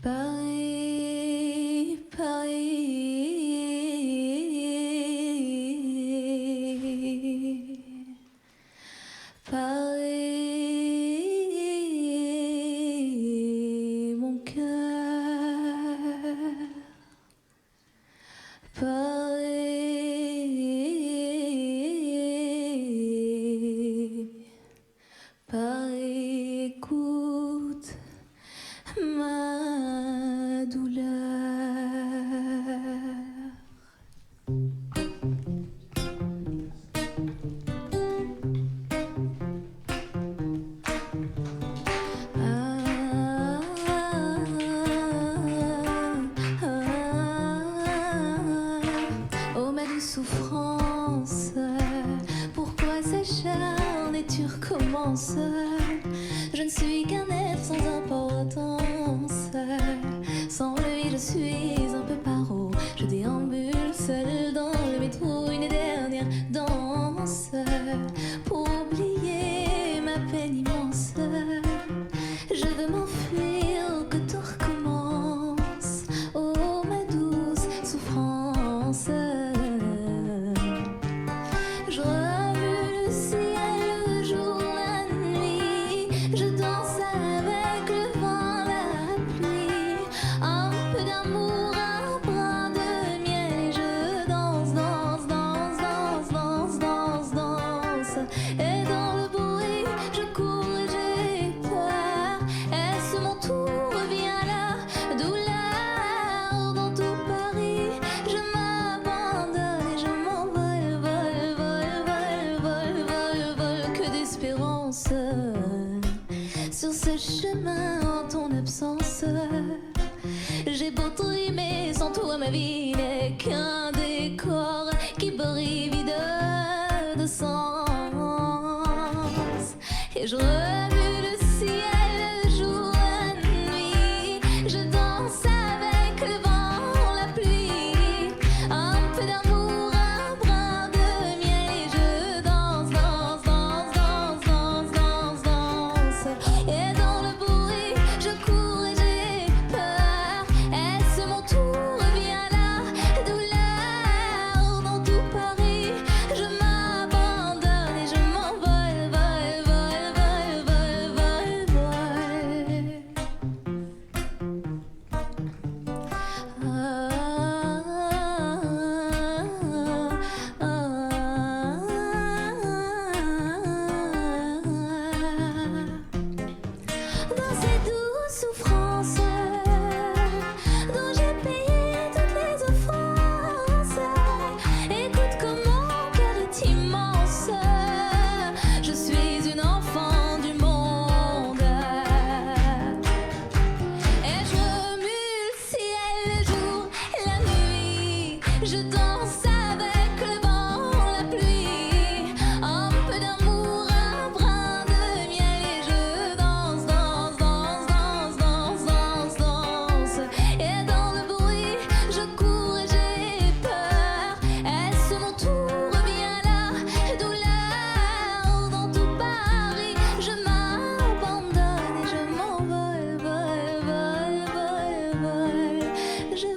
Paris, Paris, Paris, mon cœur, Paris, Paris, écoute ma douleur. Oh ma douce souffrance, pourquoi s'acharner, tu recommences? Je ne suis qu'un être sans importance. Sans lui je suis un peu paro. Je déambule seul dans le métro, une dernière danse pour oublier ma peine immense. Je veux m'enfuir, que tout recommence. Oh ma douce souffrance. Je remue le ciel, le jour, la nuit. Je danse avec le vent, la pluie. Un peu d'amour, un brin de miel. Et je danse, danse, danse, danse, danse, danse, danse. Et dans le bruit, je cours et j'ai peur. Est-ce mon tour? Viens là, douleur. Dans tout Paris, je m'abandonne et je m'envole, vole, vole, vole, vole, vole, vole. Que d'espérance sur ce chemin en ton absence. J'ai beau trimer, sans toi ma vie n'est qu'un décor qui brille vide de sens. Et je remue le ciel, le jour, la nuit. Je danse avec le vent, la pluie. Un peu d'amour, un brin de miel. Et je danse, danse, danse, danse, danse, danse, danse. Et dans le bruit, je cours et j'ai peur. Est-ce mon tour? Viens là, douleur. Dans tout Paris, je m'abandonne et je m'envole, vole, vole, vole, vole, vole, dans ces douces souffrances dont j'ai payé toutes les offenses. Écoute comme mon cœur est immense. Je suis une enfant du monde. Et je remue le ciel, le jour, la nuit. Je danse avec le vent, la pluie. Un peu d'amour, un brin de miel. Et je danse, danse, danse, danse, danse, danse, danse. Et dans le bruit, je cours et j'ai peur. Est-ce mon tour? Viens là, douleur. Dans tout Paris, je m'abandonne et je m'envole, vole, vole, vole, vole. Je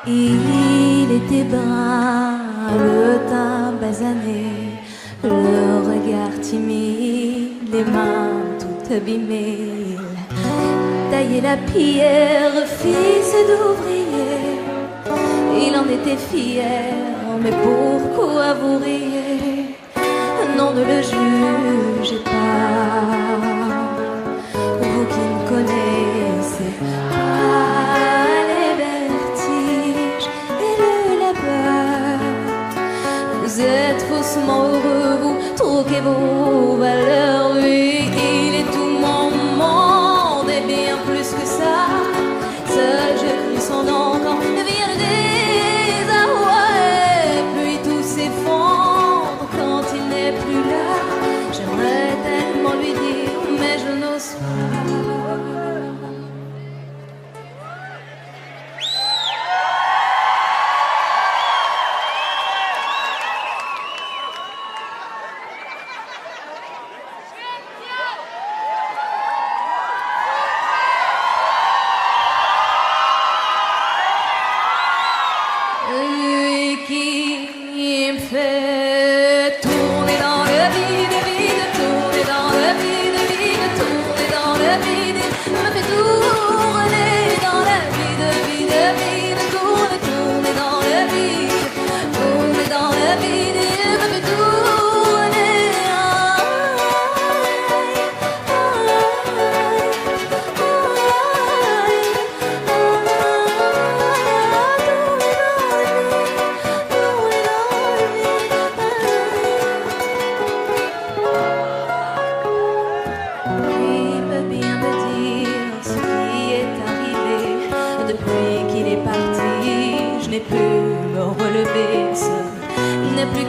Il était brun, le teint basané, le regard timide, les mains toutes abîmées. Il taillait la pierre, fils d'ouvrier. Il en était fier, mais pourquoi vous riez? Non, ne le jugez pas, vous qui ne connaissez pas les vertiges et le labeur. Vous êtes faussement heureux, vous troquez vos valeurs.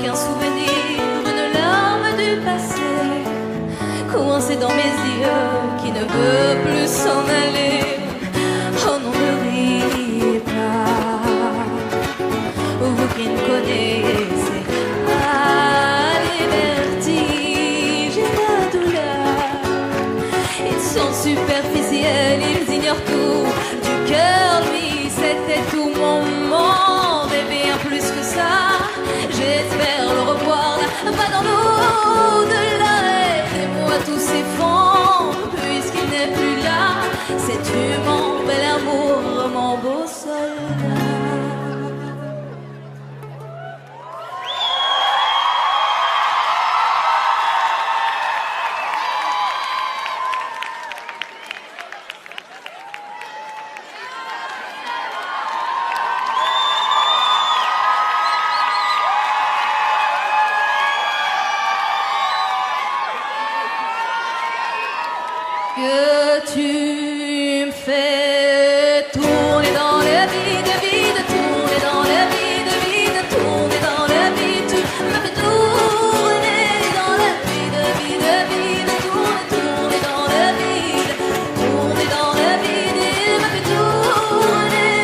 qu'un souvenir, une larme du passé, coincée dans mes yeux, qui ne veut plus s'en aller. Oh non, ne riez pas, vous qui ne connaissez pas les vertiges et la douleur. Ils sont superficiels, ils ignorent tout du cœur, lui, c'était tout mon monde et bien plus que ça. J'espère le revoir là-bas dans l'au-delà. Aidez-moi, tout s'effondre puisqu'il n'est plus là. Sais-tu, mon bel amour, mon beau soldat? Que tu me fais tourner dans le vide, vide, tourner dans le vide, vide, tourner dans le vide. Tu me fais tourner dans le vide, vide, vide, tourner, tourner dans le vide, tourner dans le vide, il me fait tourner.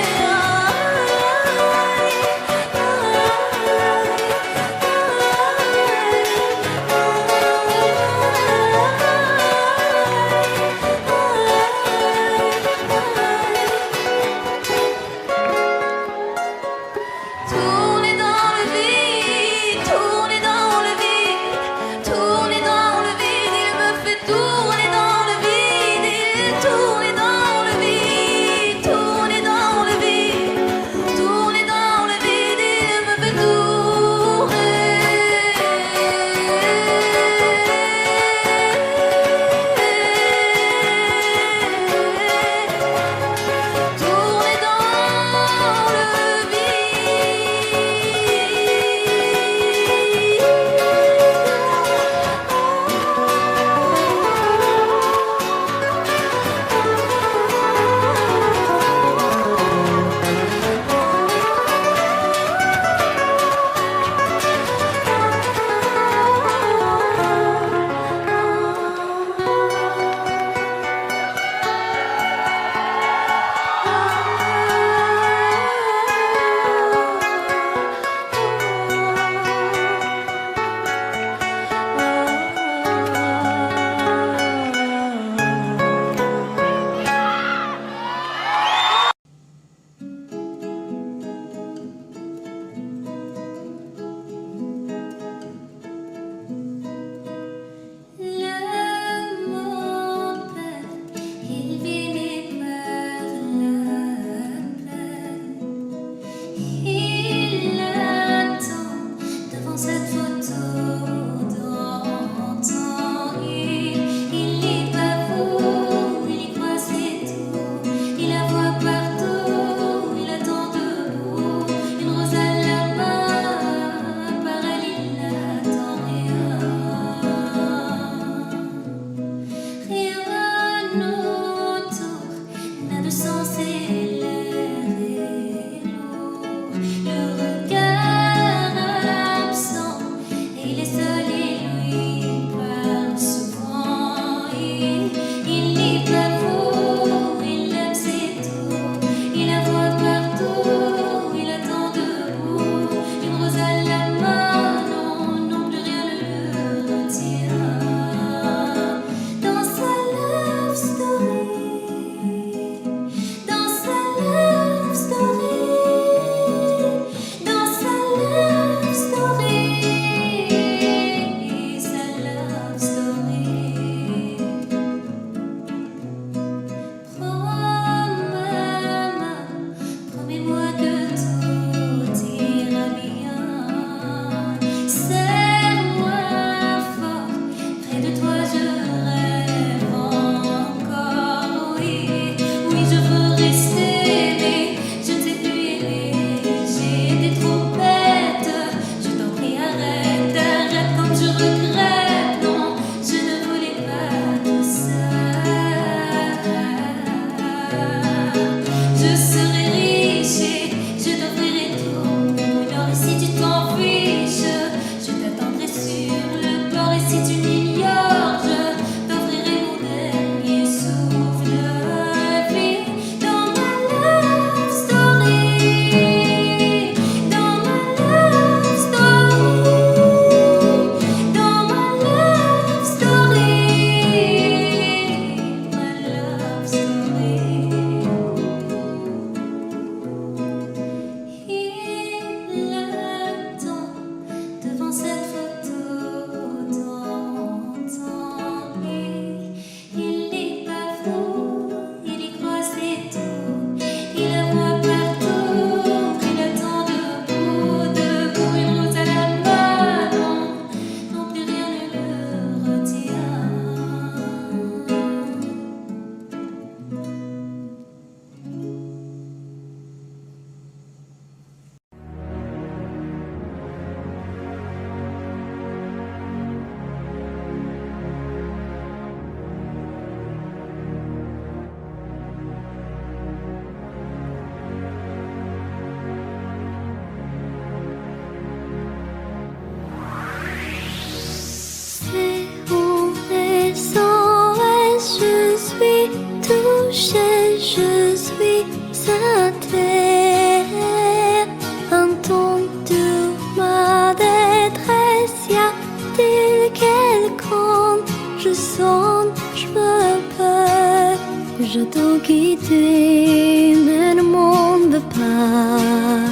je sens, je me perds. J'ai tout quitté, mais le monde veut pas.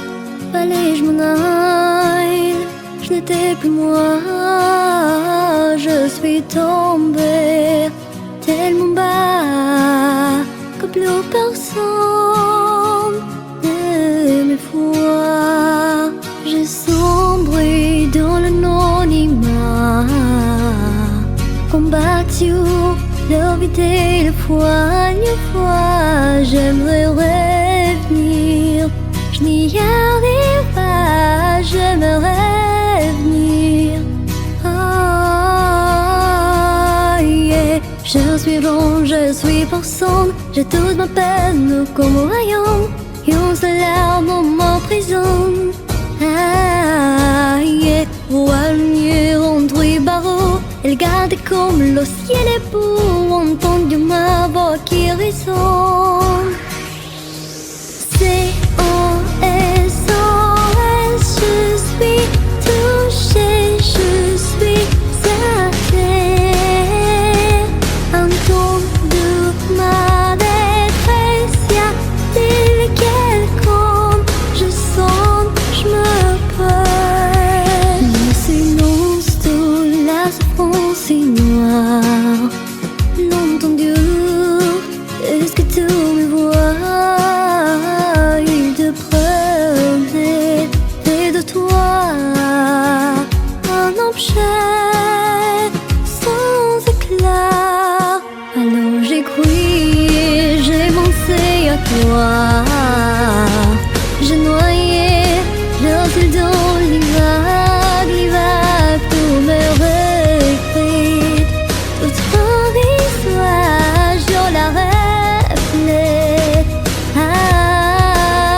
Fallait je m'en aille, je n'étais plus moi. Je suis tombée tellement bas que plus personne ne me voit. J'ai sombré dans l'anonymat, combattu le vide et le froid. Une fois j'aimerais revenir, je n'y arrive pas, j'aimerais venir. Ah, yeah. Je suis rond, je suis personne, j'ai toute ma peine comme au rayon. Et on se larme m'emprisonne. Ah, yeah. Voile mieux entre les barreaux, elle garde comme le ciel est beau, entendre ma voix qui résonne. C-O-S-O-S, je suis touchée, je suis à terre. Entendre ma détresse, y a-t-il quelqu'un? Je sens, je me perds. Le silence de la souffrance est noire. L'entendu, est-ce que tu me vois? Il te prenait près de toi un objet sans éclat. Alors j'ai crié, j'ai pensé à toi. J'ai noyé le fil dans les vagues pour me réécrire. Toute mon visage, je la reflète. Ah,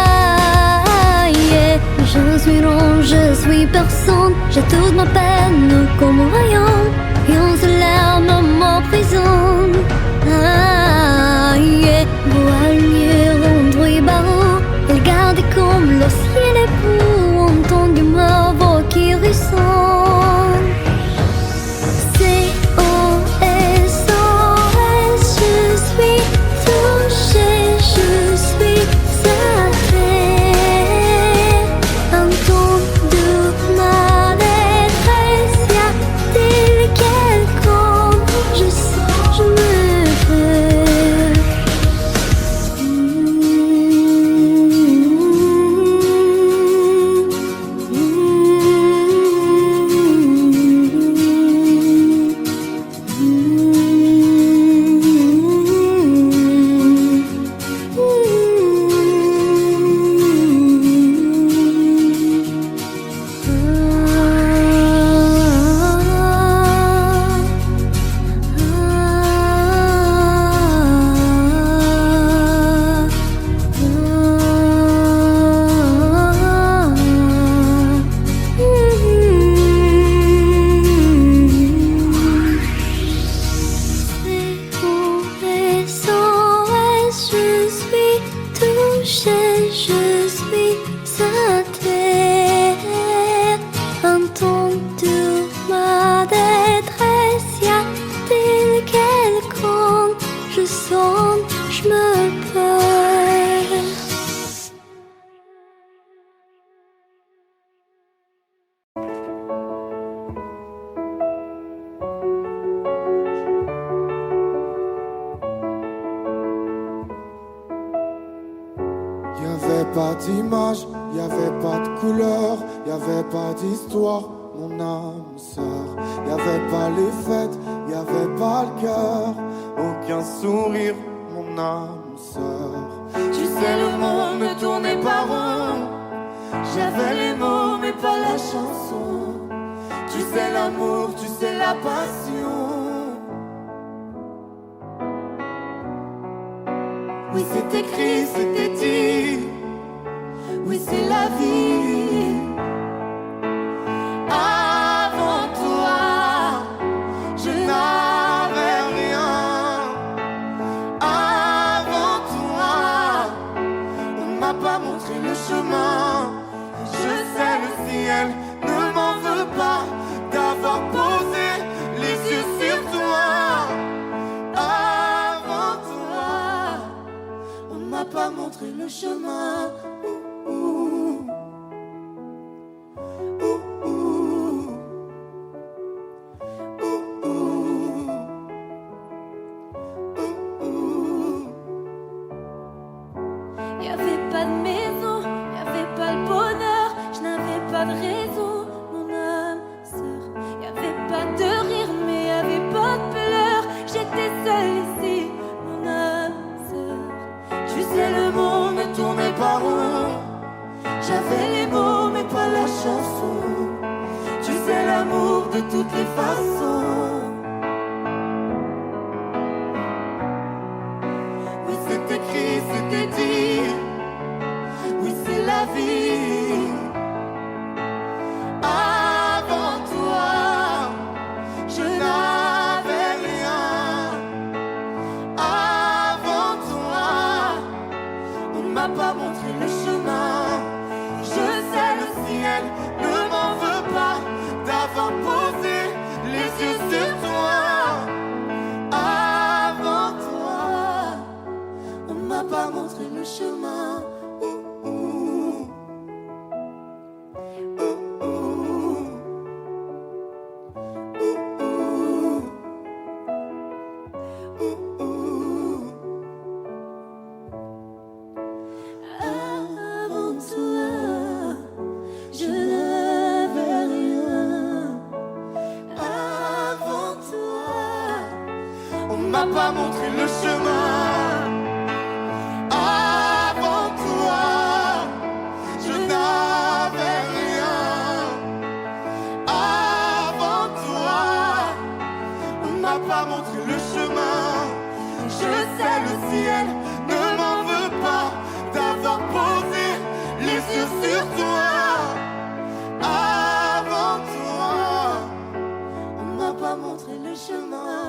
yeah. Je suis rond, je suis personne, j'ai toute ma peine comme un rayon. Et on se larme m'emprisonne. Ah, yeah. Voile mieux entre les barreaux, elle garde comme le ciel est beau, entendre ma voix qui ressonne. C-O-S-O-S, je suis touchée, je suis à terre. Entendre ma détresse, y a-t-il quelqu'un? Je sens, je me perds. Je suis à terre. Entends-tu ma détresse? Y a-t-il quelqu'un? Je sens, je me perds. Y'avait pas d'image, y'avait pas de couleur, y'avait pas d'histoire, mon âme sœur. Y'avait pas les fêtes, y'avait pas le cœur, aucun sourire, mon âme sœur. Tu sais le monde ne tournait pas rond, j'avais les mots mais pas la chanson. Tu sais l'amour, tu sais la passion. Oui c'est écrit, c'était dit. Oui c'est la vie. Avant toi, je n'avais rien. Avant toi, on m'a pas montré le chemin. Je sais le ciel ne m'en veut pas d'avoir posé les yeux sur toi. chemin. Y'avait pas de maison, y'avait pas le bonheur, je n'avais pas de raison, mon âme sœur. Y'avait pas de rire, mais y'avait pas de pleurs, j'étais seule ici, mon âme sœur. Tu sais, le monde ne tournait pas rond. J'avais les mots, mais pas la chanson. Tu sais, l'amour de toutes les façons. Oui, c'est écrit, c'était dit. Oui, c'est la vie. Avant toi, je n'avais rien. Avant toi, on m'a pas montré le chemin. Je sais, le ciel ne m'en veut pas d'avoir posé les yeux sur toi. Avant toi, on m'a pas montré le chemin. Avant toi, je n'avais rien. Avant toi, on m'a pas montré le chemin. Avant toi, je n'avais rien. Avant toi, on m'a pas montré le chemin. Je sais, le ciel ne m'en veut pas d'avoir posé les yeux sur toi. Avant toi, on m'a pas montré le chemin.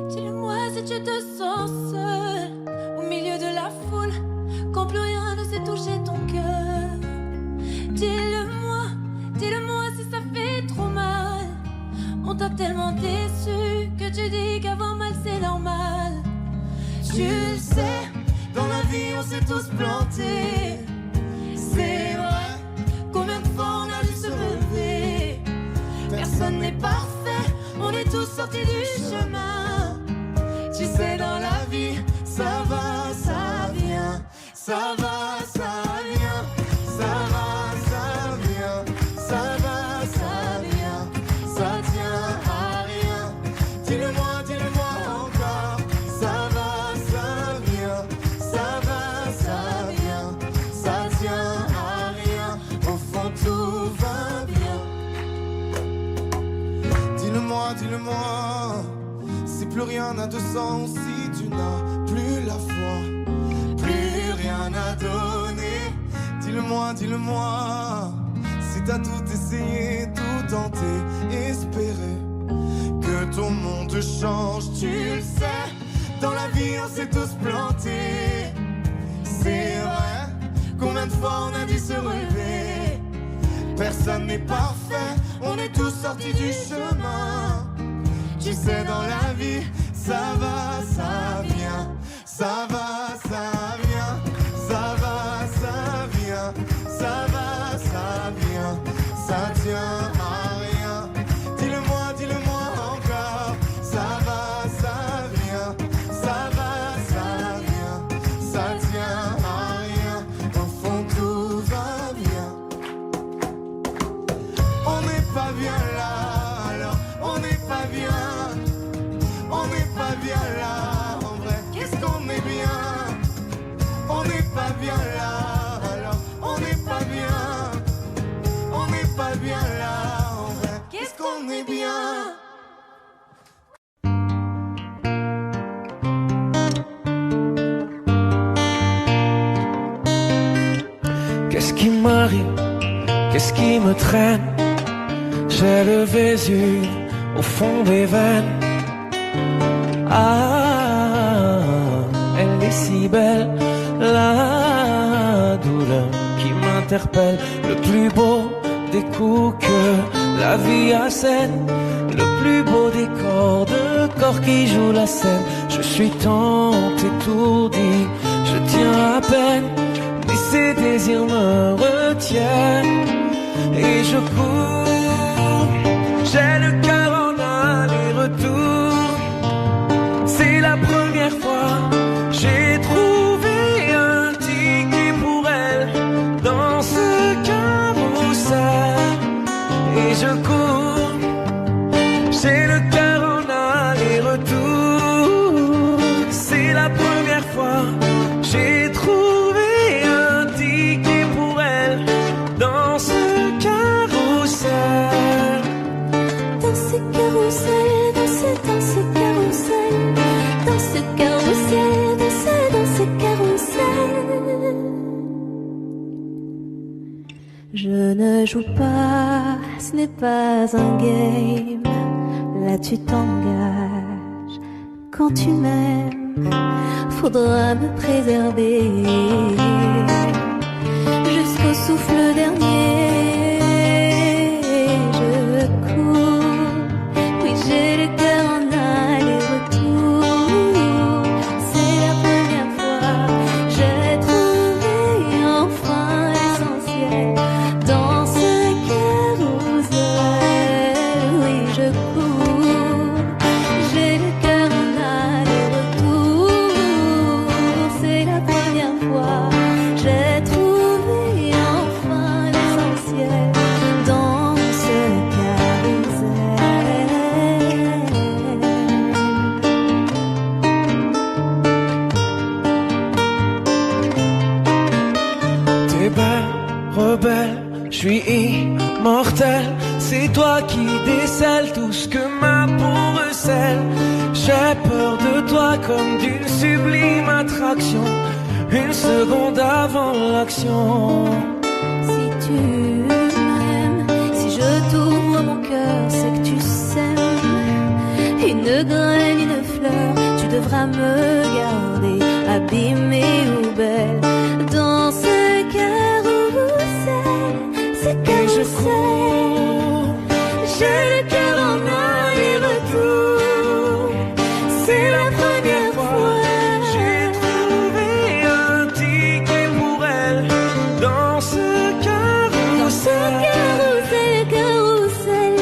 Dis-le-moi si tu te sens seul au milieu de la foule, quand plus rien ne sait toucher ton cœur. Dis-le-moi si ça fait trop mal. On t'a tellement déçu que tu dis qu'avoir mal c'est normal. Tu le sais, dans la vie on s'est tous plantés. C'est vrai, combien de fois on a dû se relever. Personne n'est parfait, on est tous sortis du chemin. Tu sais, dans la vie, ça va, ça vient. Ça va, ça vient. Ça va, ça vient. Ça va, ça vient. Ça tient à rien. Dis-le-moi encore. Ça va, ça vient. Ça va, ça vient. Ça tient à rien. Au fond, tout va bien. Dis-le-moi, si plus rien n'a de sens, si tu n'as plus la foi, plus rien à donner. Dis-le-moi, si t'as tout essayé, tout tenté, espéré que ton monde change. Tu le sais, dans la vie on s'est tous plantés. C'est vrai, combien de fois on a dû se relever. Personne n'est parfait, on est tous sortis du chemin. Tu sais, dans la vie, ça va, ça vient. Ça va, ça vient. Ça va, ça vient. Ça va, ça vient. Ça tient à rien. Dis-le-moi encore. Ça va, ça vient. Ça va, ça vient. Ça tient à rien. Au fond, tout va bien. On n'est pas bien là, alors on n'est pas bien. On n'est pas bien là, en vrai, qu'est-ce qu'on est bien. On n'est pas bien là, alors on n'est pas bien. On n'est pas bien là. qui me traîne. J'ai le Vésuve au fond des veines. Ah, elle est si belle, la douleur qui m'interpelle. Le plus beau des coups que la vie assène, le plus beau des corps de corps qui joue la scène. Je suis tant étourdi, je tiens à peine, mais ces désirs me retiennent. Et je cours, j'ai le cœur en aller-retour. C'est la première fois, j'ai trouvé un ticket pour elle dans ce carrousel. Et je cours, j'ai le cœur en aller-retour. C'est la première fois, j'ai trouvé un ticket pour elle dans ce carrousel. Dans ce carrousel, dans ce carrousel, dans ce carrousel, dans ce carrousel. Je ne joue pas, ce n'est pas un game. Là tu t'engages. Quand tu m'aimes, faudra me préserver jusqu'au souffle dernier. Je cours, oui j'ai le cœur en aller-retour. C'est la première fois, j'ai trouvé enfin l'essentiel dans ce carrousel. Oui je cours, j'ai le cœur en aller-retour. C'est la première fois, j'ai trouvé enfin l'essentiel dans ce carrousel. T'es belle, rebelle, je suis immortel. C'est toi qui décèles tout ce que ma peau recèle. J'ai peur de toi comme d'une sublime attraction, une seconde avant l'action. Si tu m'aimes, si je t'ouvre mon cœur, c'est que tu sèmes une graine, une fleur. Tu devras me garder abîmée ou belle dans ce carrousel, ce Et je carrousel. cours, J'ai le cœur en aller-retour. C'est la première fois, j'ai trouvé un ticket pour elle dans ce dans ce carrousel. carrousel.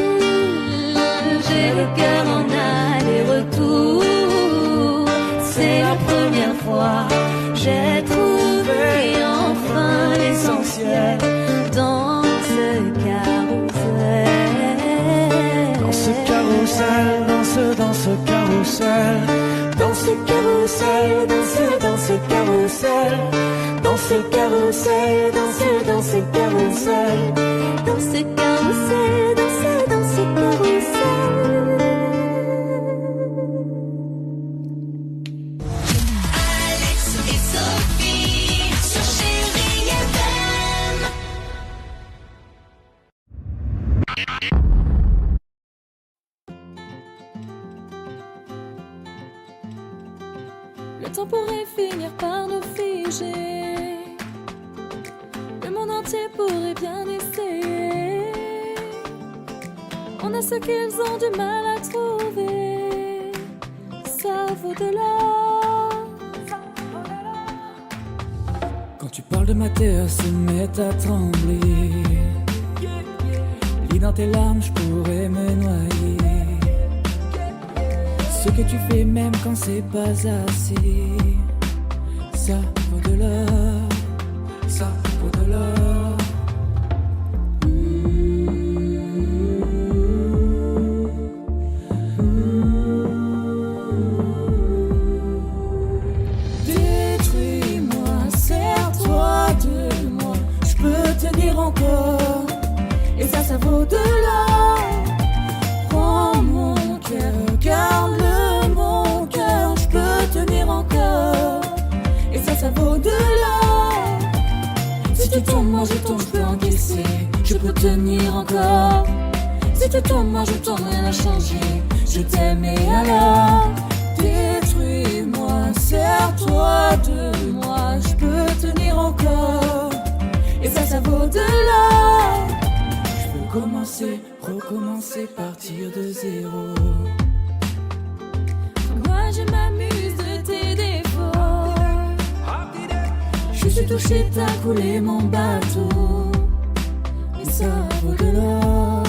J'ai le cœur en aller-retour. C'est la première fois, j'ai trouvé enfin l'essentiel dans ce carrousel. Dans ce carrousel, dans ce carrousel, dans ce carrousel, dans ce carrousel, dans ce carrousel, dans ce carrousel, Dans ce carrousel, dans ce carrousel. Alex et Sophie sur Chérie FM. Le temps pourrait finir par nous figer. Le monde entier pourrait bien essayer. On a ce qu'ils ont du mal à trouver. Ça vaut de l'or. Quand tu parles de ma terre, se met à trembler. Lis dans tes larmes, je pourrais me noyer. Ce que tu fais même quand c'est pas assez, ça vaut de l'or, ça vaut de l'or. Détruis-moi, serre-toi de moi. Je peux tenir encore. Et ça vaut de l'or. Prends mon cœur, garde-le mon cœur. Je peux tenir encore. Et ça vaut de l'or. Si tu tombes, moi tenir encore. Si tu tombes, moi je tombe, rien n'a changé. Je t'aime et alors détruis-moi, serre-toi de moi. Je peux tenir encore, et ça vaut de l'or. Je peux commencer, recommencer, partir de zéro. Moi je m'amuse de tes défauts. Je suis touché, t'as coulé mon bateau, et ça vaut de l'or.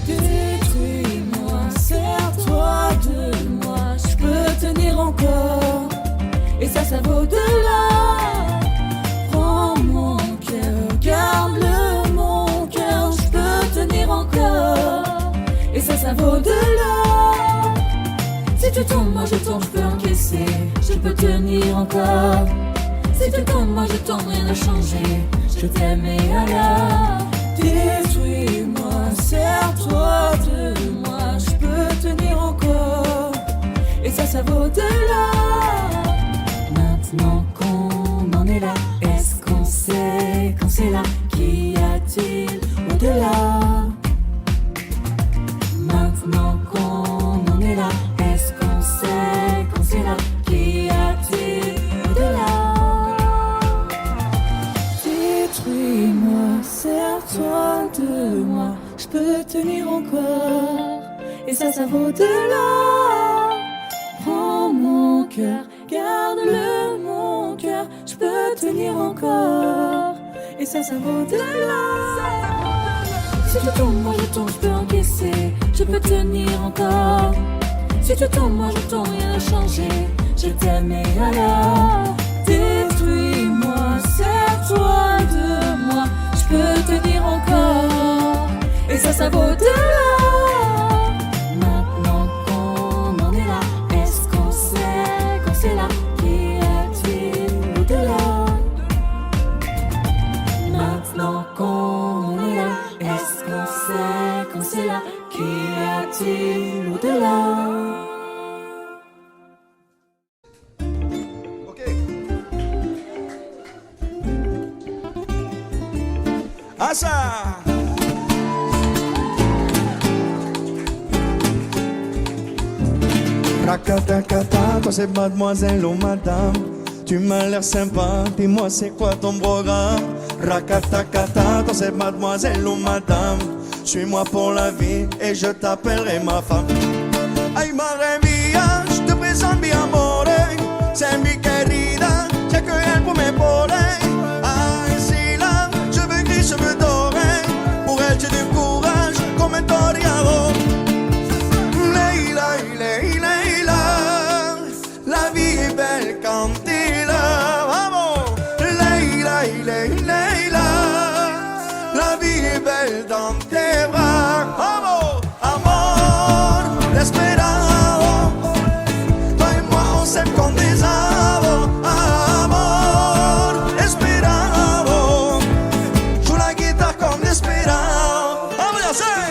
Détruis-moi, serre-toi de moi. Je peux tenir encore, et ça vaut de l'or. Prends mon cœur, garde-le mon cœur. Je peux tenir encore, et ça vaut de l'or. Si tu tombes, moi je tombe, je peux encaisser. Je peux tenir encore. Si tu tombes, moi je tombe, rien n'a changé. Je t'aime et alors détruis-moi, serre-toi de moi. Je peux tenir encore, et ça vaut de l'or. Maintenant qu'on en est là, est-ce qu'on sait quand c'est là? Qu'y a-t-il au-delà? Maintenant qu'on en est là, est-ce qu'on sait quand c'est là? Qu'y a-t-il au-delà? Détruis-moi, serre-toi de moi. Je peux tenir encore, et ça vaut de l'or. Prends mon cœur, garde-le mon cœur. Je peux tenir encore, et ça vaut de l'or. Si tu tombes, moi je tombe, je peux encaisser. Je peux tenir encore. Si tu tombes, moi je tombe, rien n'a changé. Je t'aime et alors détruis-moi, serre-toi de moi. Je peux tenir encore, et ça vaut de l'or. Maintenant qu'on en est là, est-ce qu'on sait quand c'est là? Qu'y a-t-il au-delà? Maintenant qu'on en est là, est-ce qu'on sait quand c'est là? Qu'y a-t-il au-delà? Asa! Rakatakata, toi c'est mademoiselle ou madame. Tu m'as l'air sympa, dis-moi c'est quoi ton programme? Rakatakata, toi c'est mademoiselle ou madame. Suis-moi pour la vie et je t'appellerai ma femme. Ay madre mía, je te présente mi amore. C'est mi querida, c'est que elle pour m'épauler. Ay si là, je veux gris, je veux doré. Pour elle j'ai du courage comme un toreador. Leila, Leila, Leila, la vie est belle quand t'es là. Vamos, Leila, Leila, Leila, la vie est belle dans tes bras. Vamos, amor, desesperado. Toi et moi on s'aime comme des avos. Amor, desesperado. Joue la guitare comme desesperado. Vamos a hacer.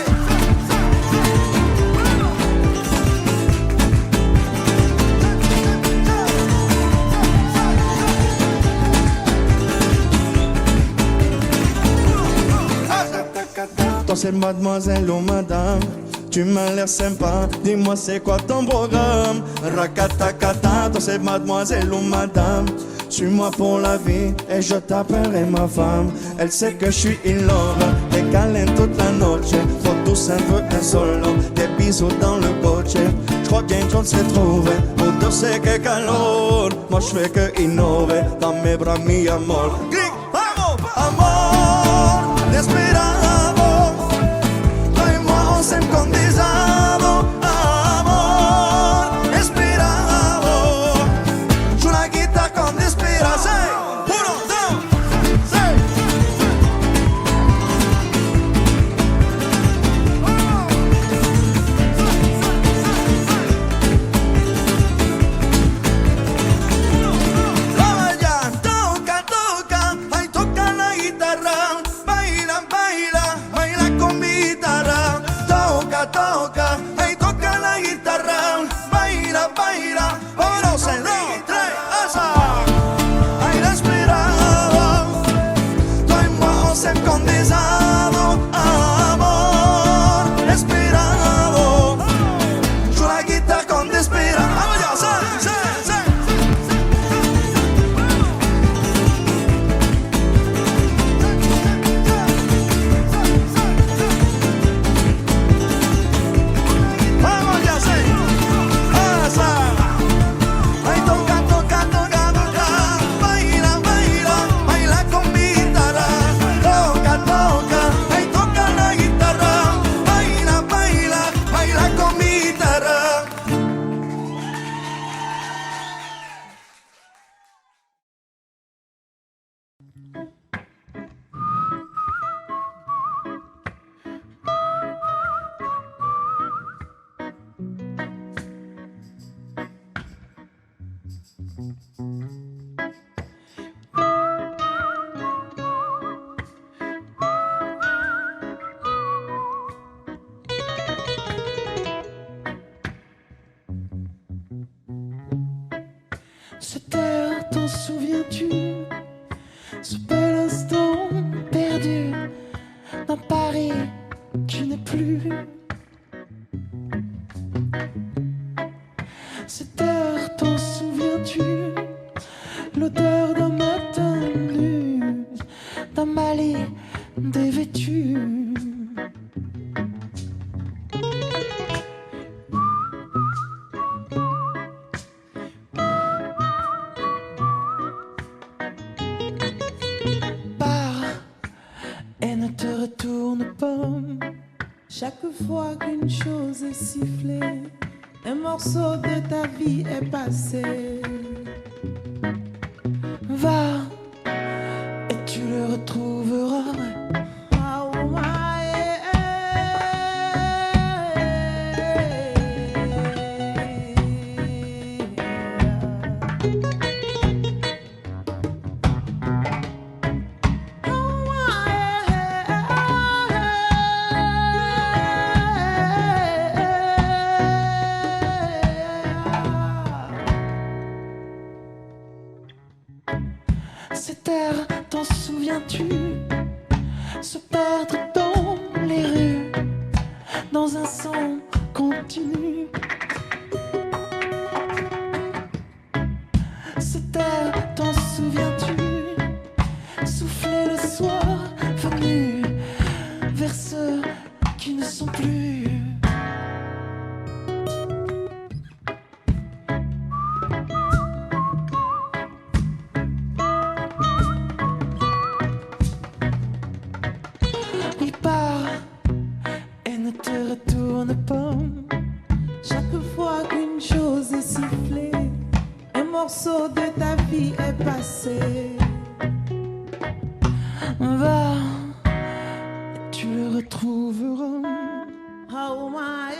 Toi c'est mademoiselle ou madame. Tu m'as l'air sympa, dis-moi c'est quoi ton programme? Rakatakata, toi c'est mademoiselle ou madame. Suis-moi pour la vie et je t'appellerai ma femme. Elle sait que je suis in love, des câlins toute la noche. Faut tous un peu un solo, des bisous dans le coche. Je crois bien qu'on s'est trouvé, pour deux c'est que calor. Moi je fais que innover, dans mes bras mi amor. Gris, vamos, amor, desesperado. On s'aime comme des avos, amor, desesperado. Joue la guitare comme desesperado. Uno, dos, seis. Vamos allá, toca, toca. Cette heure, t'en souviens-tu? Ce bel instant perdu dans Paris qui n'est plus. Cette heure, t'en souviens-tu? L'odeur d'un matin nu, d'un Mali dévêtu. Chaque fois qu'une chose est sifflée, un morceau de ta vie est passé. Va et tu le retrouveras. Cette air, t'en souviens-tu? Se perdre dans les rues, dans un son continu. Cette air, t'en souviens-tu? Souffler le soir venu vers ceux qui ne sont plus. Chaque fois qu'une chose est sifflée, un morceau de ta vie est passé. Va, tu le retrouveras. Oh my,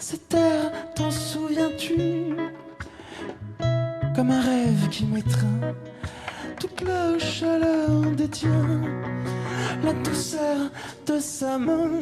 Cette heure, t'en souviens-tu? Comme un rêve qui m'étreint, toute la chaleur des tiens, la douceur de sa main.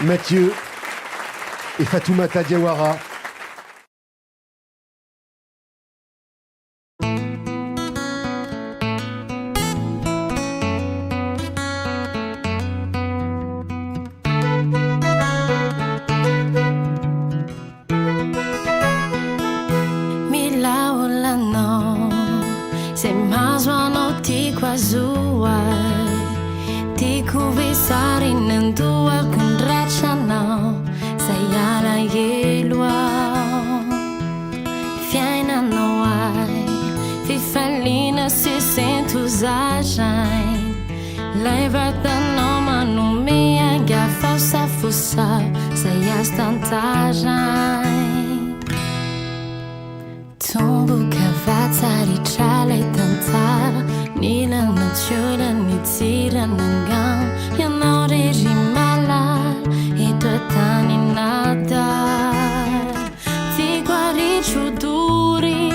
Mathieu et Fatoumata Diawara. Mila ulano, se mazwa no ti kwazua. Di kuvisarin tua kun rachanao sayala yelwa Fiena noai fi fallina si sentus ajain Leva no manu mea gafa sa fusa sayas tantajain Tombu kavatari chale tantar Nilang na tjuren ni tiden en gang Jag når det rimalar I dötan I nadar Tigwa di chuduri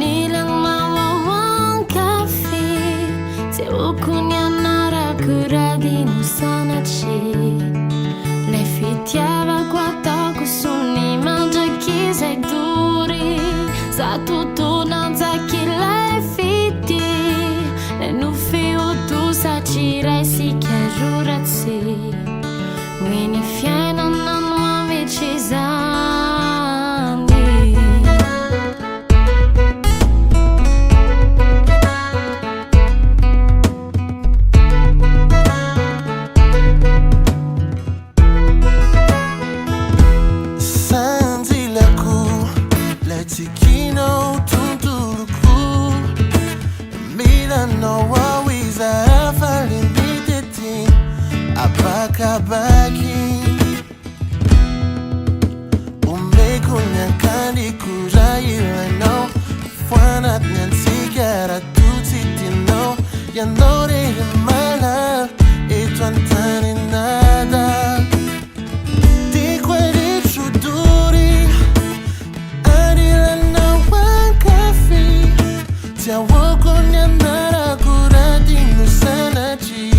Nilang mawawan kafi Te ukunya nara kuragi nusana chi Le fitiava qua toku suni mangia chi sei duri Sa tutto non sa chi l'hai fiti Le nufi tu sa cirai si chiarurati Wini fiena na nuovi cisani Senti la cour, la tikino tunturuku Milano wawiza falimideti Apakabaki Umekunya kandi kurairano Fuanat nyansigara tutitino Yanore mala E tuantani nada Di quelli chuduri Anila na wakafi Tia wakunya nara kuradi nusanaji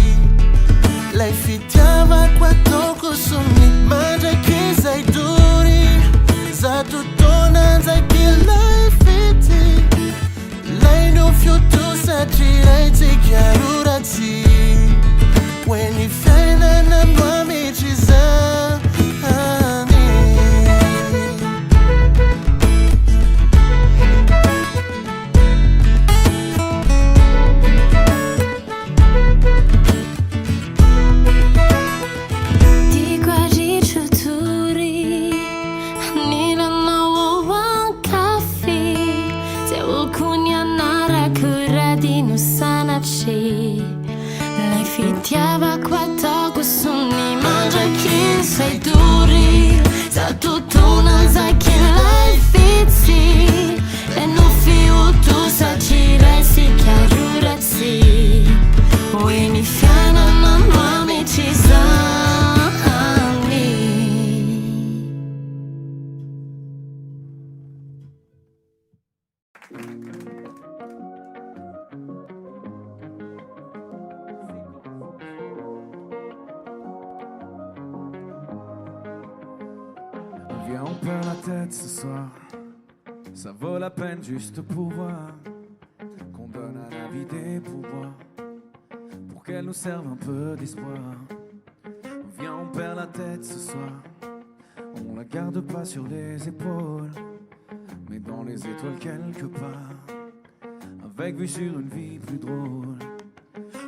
Lei fitiava qua toko sumi Mangia chi sei duri Za tutto non sai chi lei fiti Lei non fiuto sa girei ti chiarurati When you find an amami cisani Di guardi chuturi Nila mawawan kafi Te ukunya nara kuradi nusanachi Lei fitiava qua toku suni mangia chi sei duri Sa tutto non sa chi l'hai fiti E non fiu tu sa girei si chiarurati Wini fiana na nuovi cisani Viens, on perd la tête ce soir. Ça vaut la peine juste pour voir qu'on donne à la vie des pouvoirs pour qu'elle nous serve un peu d'espoir. Viens, on perd la tête ce soir. On la garde pas sur les épaules, mais dans les étoiles quelque part, avec vue sur une vie plus drôle.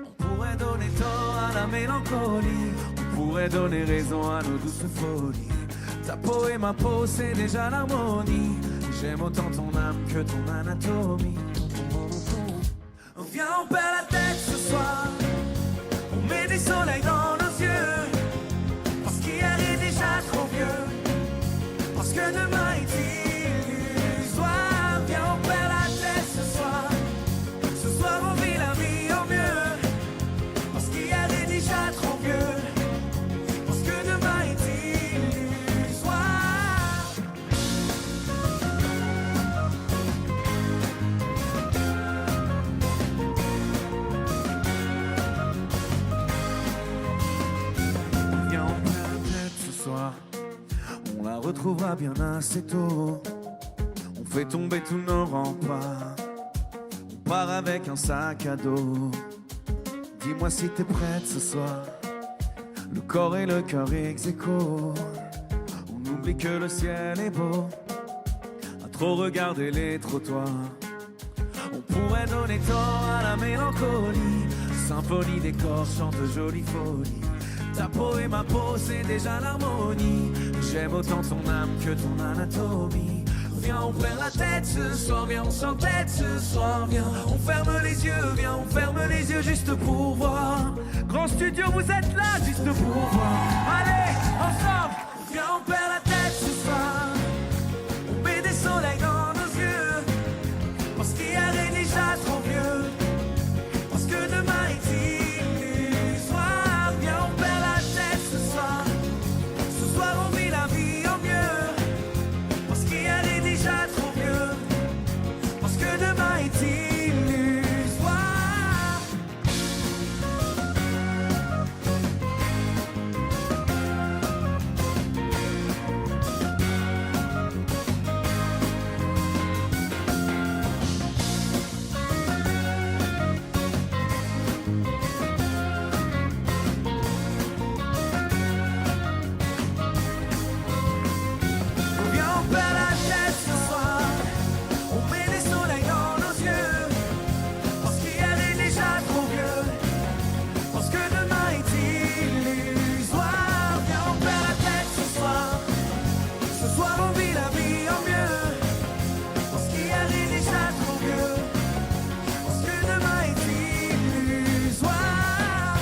On pourrait donner tort à la mélancolie, on pourrait donner raison à nos douces folies. Ta peau et ma peau, c'est déjà l'harmonie. J'aime autant ton âme que ton anatomie. Viens, on perd la tête ce soir. On met des soleils dans nos yeux. Parce qu'hier est déjà trop vieux. Parce que demain est illusoire. Viens, on perd la tête ce soir. Ce soir, on vit la vie au mieux. Parce qu'hier est déjà trop vieux. Parce que demain est illusoire. Viens, on perd la tête ce soir. On la retrouvera bien assez tôt. On fait tomber tous nos remparts. On part avec un sac à dos. Dis-moi si t'es prête ce soir. Le corps et le cœur ex aequo. On oublie que le ciel est beau. À trop regarder les trottoirs. On pourrait donner tort à la mélancolie. symphonie des corps chante jolie folie. Ta peau et ma peau, c'est déjà l'harmonie. J'aime autant ton âme que ton anatomie. Viens, on perd la tête ce soir, viens, on s'entête ce soir, viens, on ferme les yeux, viens, on ferme les yeux juste pour voir. Grand studio, vous êtes là juste pour voir. Allez, ensemble, viens, on perd la tête ce soir. On met des soleils dans nos yeux, parce qu'hier est déjà trop vieux, parce que demain est illusoire. Viens, on perd la tête ce soir. Ce soir, on vit la vie en mieux, parce qu'hier est déjà trop vieux, parce que demain est illusoire. Viens, on perd la tête ce soir. On met des soleils dans nos yeux, parce qu'hier est déjà trop vieux, parce que demain est illusoire. Viens, on perd la tête ce soir. Ce soir, on vit la vie en mieux, parce qu'hier est déjà trop vieux, parce que demain est illusoire.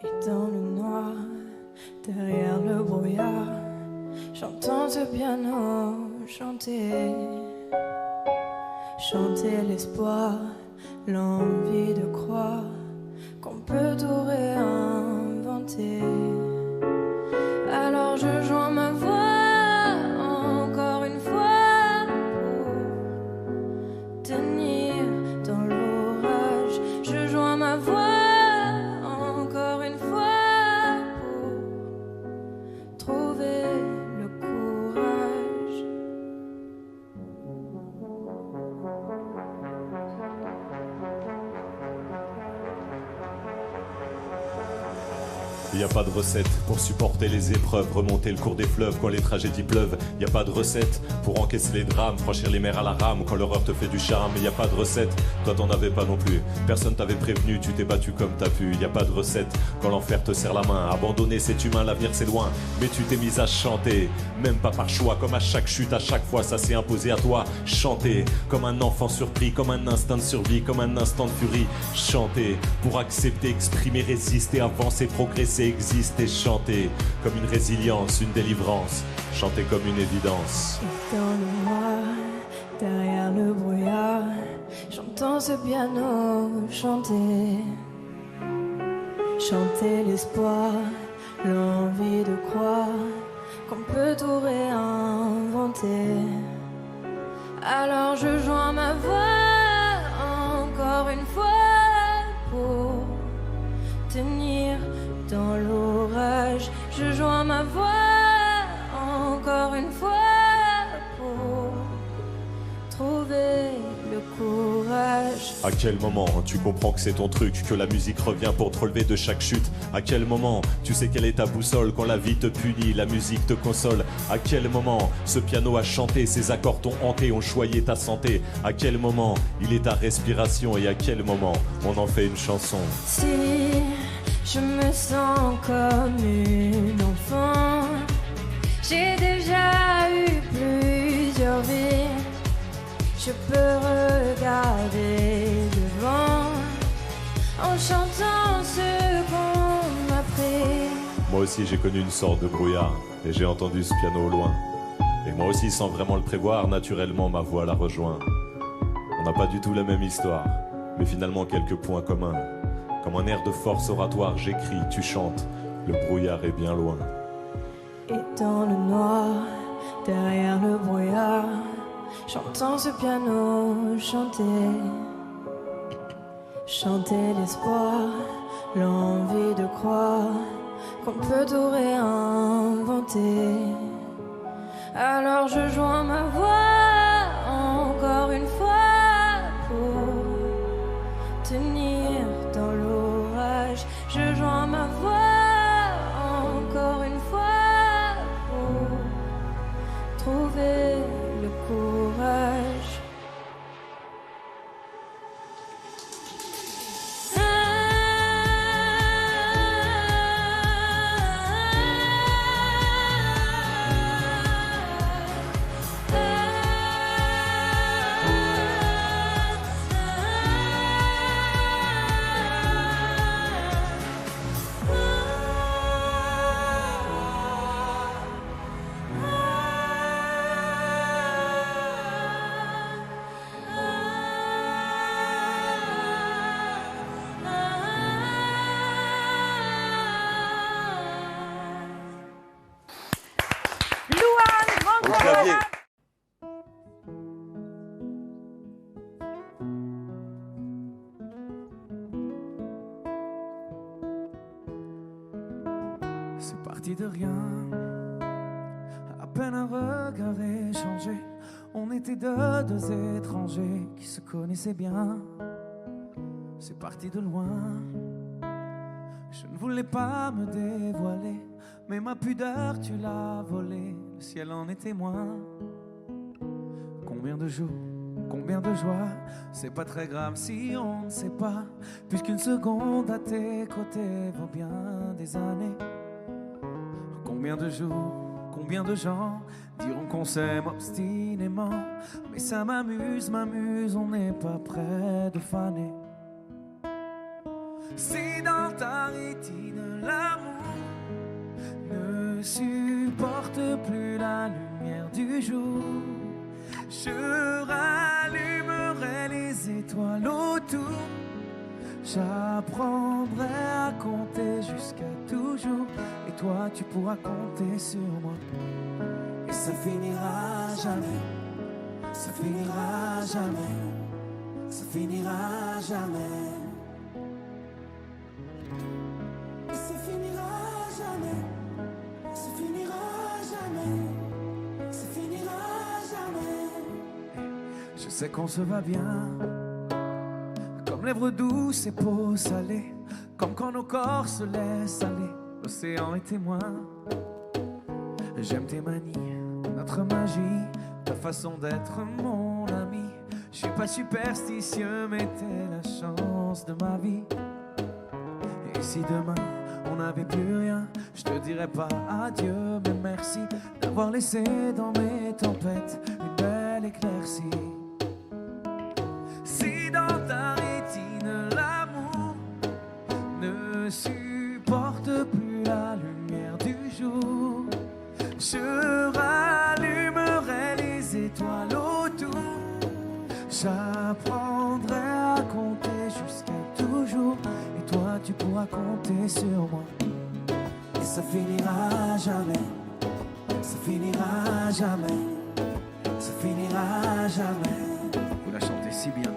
Et dans le noir, derrière le brouillard, j'entends ce piano chanter. Chanter l'espoir, l'envie de croire qu'on peut tout réinventer. Alors je joins ma voix encore une fois pour tenir dans l'orage. Je joins ma voix encore une fois pour trouver le courage. Y a pas de recette pour supporter les épreuves, remonter le cours des fleuves quand les tragédies pleuvent. Y a pas de recette pour encaisser les drames, franchir les mers à la rame quand l'horreur te fait du charme. Y a pas de recette, toi t'en avais pas non plus. Personne t'avait prévenu, tu t'es battu comme t'as pu. Y a pas de recette quand l'enfer te serre la main. Abandonné, c'est humain, l'avenir c'est loin. Mais tu t'es mise à chanter, même pas par choix. Comme à chaque chute, à chaque fois, ça s'est imposé à toi. Chanter comme un enfant surpris, comme un instinct de survie, comme un instant de furie. Chanter pour accepter, exprimer, résister, avancer, progresser, exister. Chanter comme une résilience, une délivrance. Chanter comme une évidence. Et dans le noir, derrière le brouillard, j'entends ce piano chanter. Chanter l'espoir, l'envie de croire qu'on peut tout réinventer. Alors je joins ma voix encore une fois pour tenir dans l'orage. Je joins ma voix encore une fois pour trouver le courage. À quel moment tu comprends que c'est ton truc, que la musique revient pour te relever de chaque chute? À quel moment tu sais quelle est ta boussole quand la vie te punit, la musique te console? À quel moment ce piano a chanté, ses accords t'ont hanté, ont choyé ta santé? À quel moment il est ta respiration et à quel moment on en fait une chanson? Si je me sens comme une enfant, j'ai déjà eu plusieurs vies. Je peux regarder devant en chantant ce qu'on m'a pris. Moi aussi j'ai connu une sorte de brouillard et j'ai entendu ce piano au loin. Et moi aussi sans vraiment le prévoir, naturellement ma voix la rejoint. On n'a pas du tout la même histoire, mais finalement quelques points communs. Comme un air de force oratoire, j'écris, tu chantes, le brouillard est bien loin. Et dans le noir, derrière le brouillard, j'entends ce piano chanter. Chanter l'espoir, l'envie de croire qu'on peut tout réinventer. Alors je joins ma voix encore une fois Xavier. C'est parti de rien, à peine un regard échangé. On était deux étrangers qui se connaissaient bien. C'est parti de loin. Je ne voulais pas me dévoiler, mais ma pudeur tu l'as volée. Le ciel en est témoin. Combien de jours, combien de joies. C'est pas très grave si on ne sait pas, puisqu'une seconde à tes côtés vaut bien des années. Combien de jours, combien de gens diront qu'on s'aime obstinément, mais ça m'amuse, on n'est pas près de faner. Si dans ta rétine l'amour ne supporte plus la lumière du jour, je rallumerai les étoiles autour. J'apprendrai à compter jusqu'à toujours, et toi tu pourras compter sur moi. Et ça finira jamais, ça finira jamais, ça finira jamais. Et ça finira jamais, ça finira jamais, ça finira jamais. Je sais qu'on se va bien, comme lèvres douces et peau salée, comme quand nos corps se laissent aller, l'océan est témoin. J'aime tes manies, notre magie, ta façon d'être mon ami. Je suis pas superstitieux, mais t'es la chance de ma vie. Et si demain on n'avait plus rien, je te dirais pas adieu, mais merci d'avoir laissé dans mes tempêtes une belle éclaircie. Si dans ta rétine l'amour ne supporte plus la lumière du jour, je rallumerai les étoiles autour. J'apprendrai à compter jusqu'à toujours, et toi tu pourras compter sur moi. Et ça finira jamais, ça finira jamais, ça finira jamais. Vous la chantez si bien.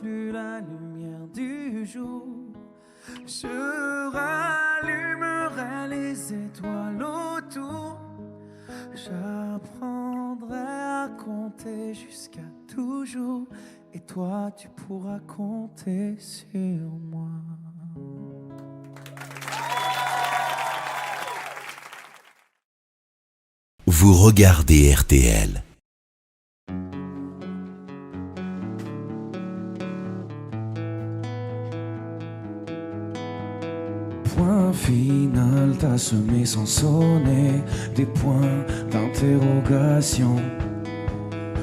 Plus la lumière du jour, je rallumerai les étoiles autour. J'apprendrai à compter jusqu'à toujours, et toi tu pourras compter sur moi. Vous regardez RTL. Point final, t'as semé sans sonner des points d'interrogation.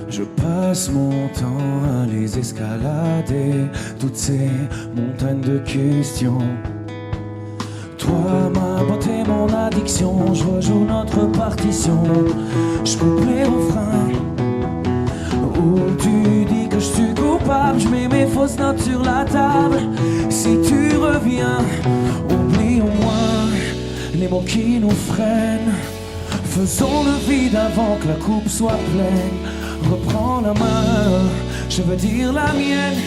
Je passe mon temps à les escalader, toutes ces montagnes de questions. Toi, ma beauté, mon addiction, je rejoue notre partition. Je coupe les refrains où tu dis que je suis coupable. Je mets mes fausses notes sur la table. Si tu reviens, oublie au moins les mots qui nous freinent. Faisons le vide avant que la coupe soit pleine. Reprends la main, je veux dire la mienne.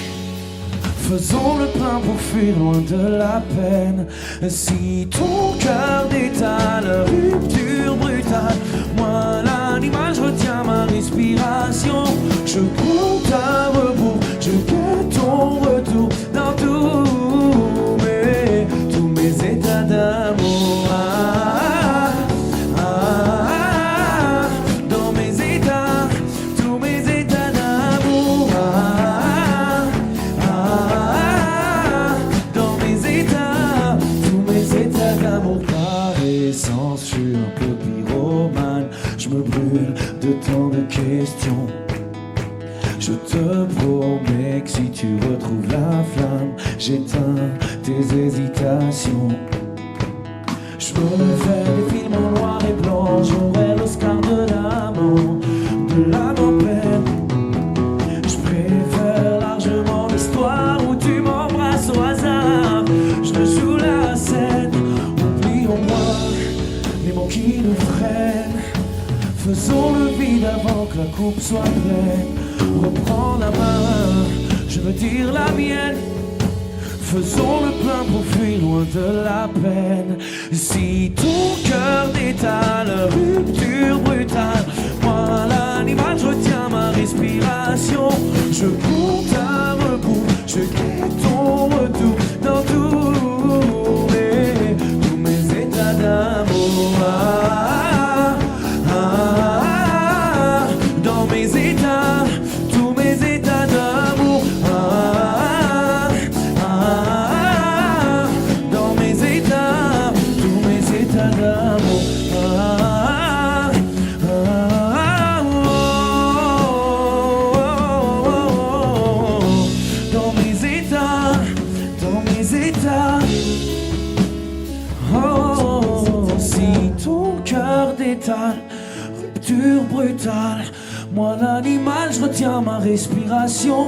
Faisons le plein pour fuir loin de la peine. Si ton cœur détale, rupture brutale, moi la l'animal, je retiens ma respiration. Je compte à rebours, je guette ton retour dans tous mes états d'amour. Dans mes états, tous mes états d'amour. Dans mes états, tous mes états d'amour. Par essence, je suis un peu pyromane. Je me brûle de tant de questions. Je te promets que si tu retrouves la flamme, j'éteins tes hésitations. Je me fais des films en noir et blanc, j'aurai l'Oscar de l'âme en peine. Je préfère largement l'histoire où tu m'embrasses au hasard. Je te joue la scène, oublions-moi les mots qui nous freinent. Faisons le vide avant que la coupe soit pleine. Reprends la main, je veux dire la mienne. Faisons le plein pour fuir loin de la peine. Si ton cœur détale, rupture brutale, moi l'animal, je retiens ma respiration. Je compte à rebours, je guette ton retour dans tous mes états d'amour. Dans mes états, tous mes états d'amour. Dans mes états, tous mes états d'amour. Dans mes états, oh, si ton cœur détale, rupture brutale, moi l'animal, je retiens ma respiration.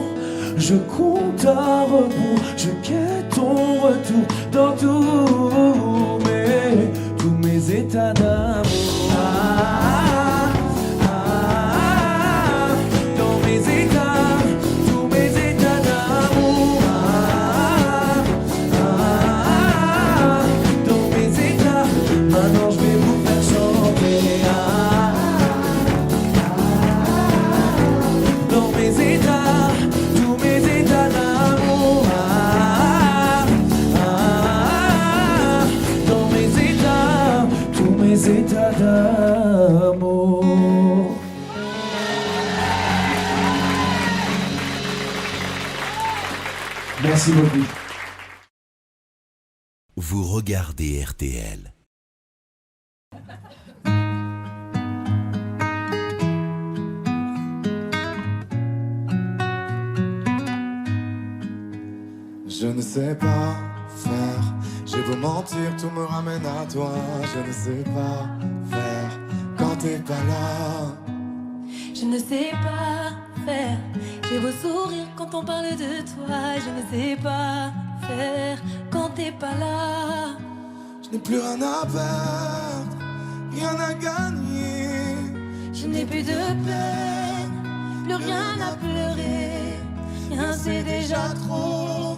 Je compte à rebours, je guette ton retour dans tous mes états d'amour. Dans mes états, tous mes états d'amour. Dans mes états, maintenant je vais vous faire chanter. Dans mes états, tous mes états d'amour. Dans mes états, tous mes états d'amour. Merci beaucoup. Vous regardez RTL. Je ne sais pas faire, j'ai beau mentir, tout me ramène à toi. Je ne sais pas faire quand t'es pas là. Je ne sais pas faire, j'ai beau sourire quand on parle de toi. Je ne sais pas faire quand t'es pas là. Je n'ai plus rien à perdre, rien à gagner. Je n'ai plus de peine, plus rien à pleurer. Rien c'est déjà trop,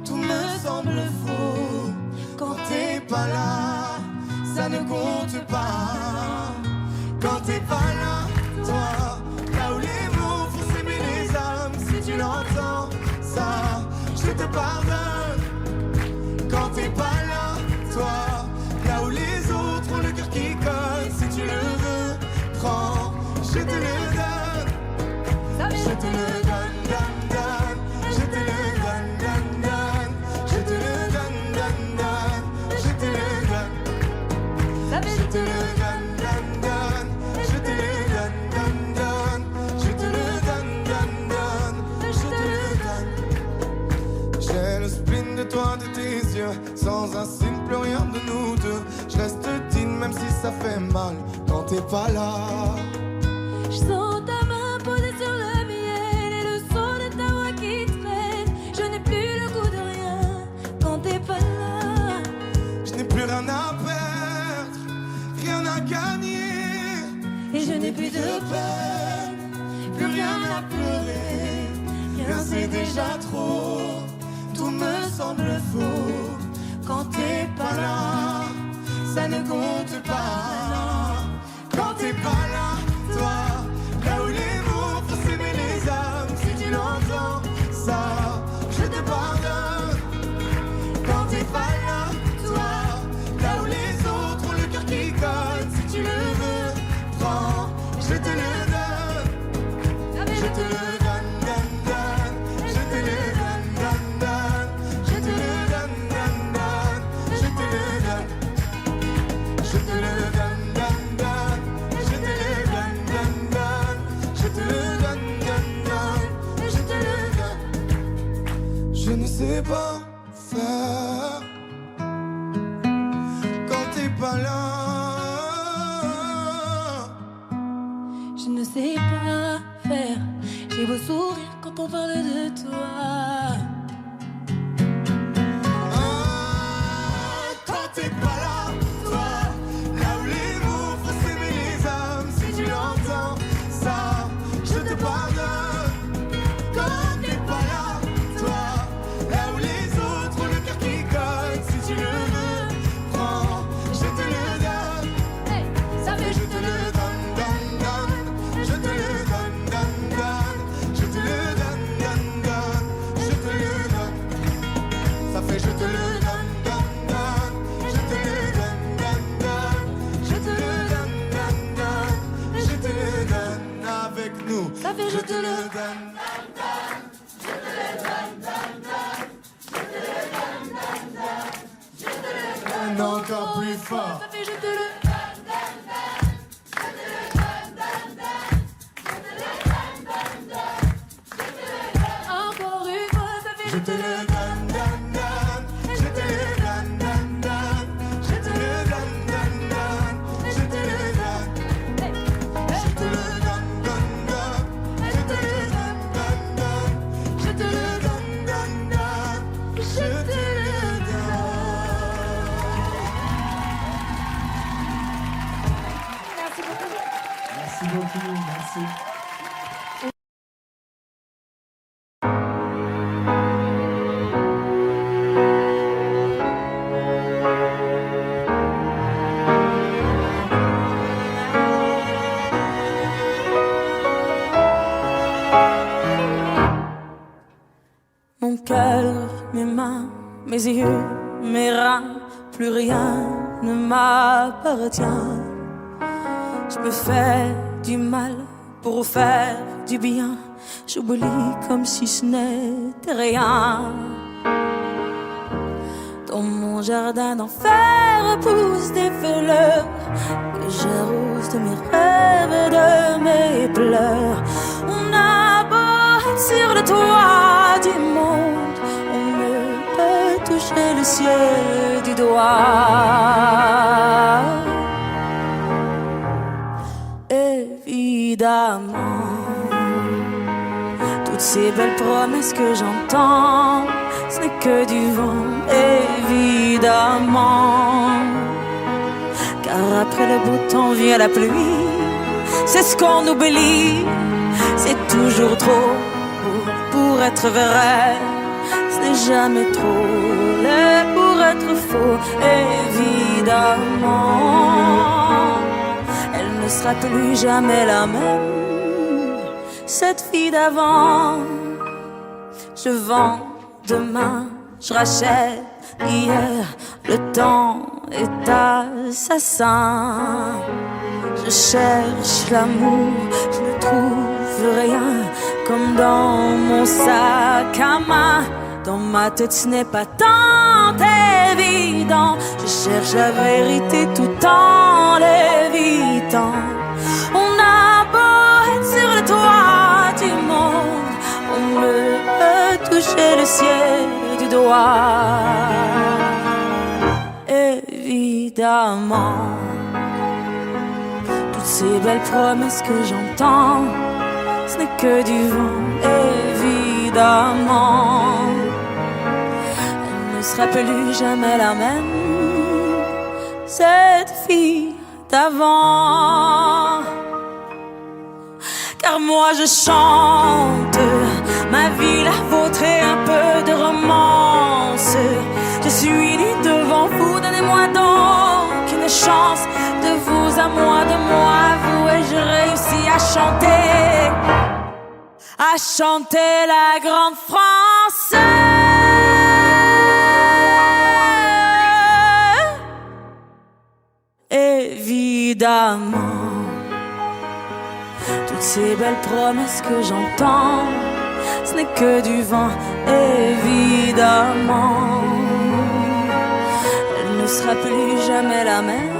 tout me semble faux. Quand t'es pas là, ça ne compte pas. Quand t'es pas là, toi, là où les mots font s'aimer les âmes. Si tu l'entends, ça, je te pardonne. Quand t'es pas là, toi, là où les autres ont le cœur qui colle. Si tu le veux, prends, je te le donne. Je te le donne, donne, donne. Je te le donne, donne, donne. Je te le donne, donne, donne. Je te le donne. Je te le donne, donne, donne. Je te le donne, donne, donne. Je te le donne, donne, donne. Je te le donne. J'ai le spleen de toi, de tes yeux. Sans un signe, plus rien de nous deux. Je reste digne même si ça fait mal. Quand t'es pas là. Je sens ta main posée sur le mien et le son de ta voix qui traîne. Je n'ai plus le goût de rien quand t'es pas là. Je n'ai plus rien à perdre, rien à gagner. Et je n'ai plus de peine, plus rien à pleurer. Rien c'est déjà trop, tout me semble faux. Quand t'es pas là, ça ne compte pas. Quand t'es pas là, toi, sais pas faire quand t'es pas là. Je ne sais pas faire. J'ai beau sourire quand on parle de toi. Quand t'es pas là, toi, là où les mots font s'aimer les âmes, si tu l'entends, ça, je te pardonne. Quand t'es pas là, toi, là où les autres ont le cœur qui cogne, si tu le veux, prends, je te le donne. Hey, ça fait Je te le donne, donne, donne. Je te le donne, donne, donne. Je te le donne, donne, donne. Je te le donne. Ça fait je te le donne, donne, donne. Je te le donne, donne, donne. Je te le donne, donne, donne. Je te le donne avec nous. Ça fait je te le donne. Encore plus fort. Ça fait je te le encore une fois, ça fait Je te le donne, donne, donne. Je te le donne, donne, donne. Je te le donne, donne, donne. Je te le donne. Je te le donne, donne, donne. Je te le donne, donne, donne. Je te le donne, donne, donne. Je te le donne. Merci beaucoup, merci. Mon cœur, mes mains, mes yeux, mes reins, plus rien ne m'appartient. Je me fais du mal pour faire du bien. J'oublie comme si ce n'était rien. Dans mon jardin d'enfer poussent des fleurs que j'arrose de mes rêves et de mes pleurs. On a beau être sur le toit du monde, on ne peut toucher le ciel du doigt. Évidemment, toutes ces belles promesses que j'entends, ce n'est que du vent, évidemment. Car après le beau temps vient la pluie, c'est ce qu'on oublie. C'est toujours trop pour être vrai, ce n'est jamais trop laid pour être faux, évidemment. Elle ne sera plus jamais la même, cette fille d'avant. Je vends demain, je rachète hier, le temps est assassin. Je cherche l'amour, je ne trouve rien, comme dans mon sac à main. Dans ma tête ce n'est pas tant évident, je cherche la vérité tout en l'évitant. On a beau être sur le toit du monde, on ne peut toucher le ciel du doigt. Évidemment, toutes ces belles promesses que j'entends, ce n'est que du vent, évidemment. Elle ne sera plus jamais la même, cette fille d'avant. Car moi je chante ma vie, la vôtre et un peu de romance. Je suis née devant vous, donnez-moi donc une chance. De vous à moi, de moi à vous, et je réussis à chanter la grande France. Évidemment, toutes ces belles promesses que j'entends, ce n'est que du vent, évidemment. Elle ne sera plus jamais la même,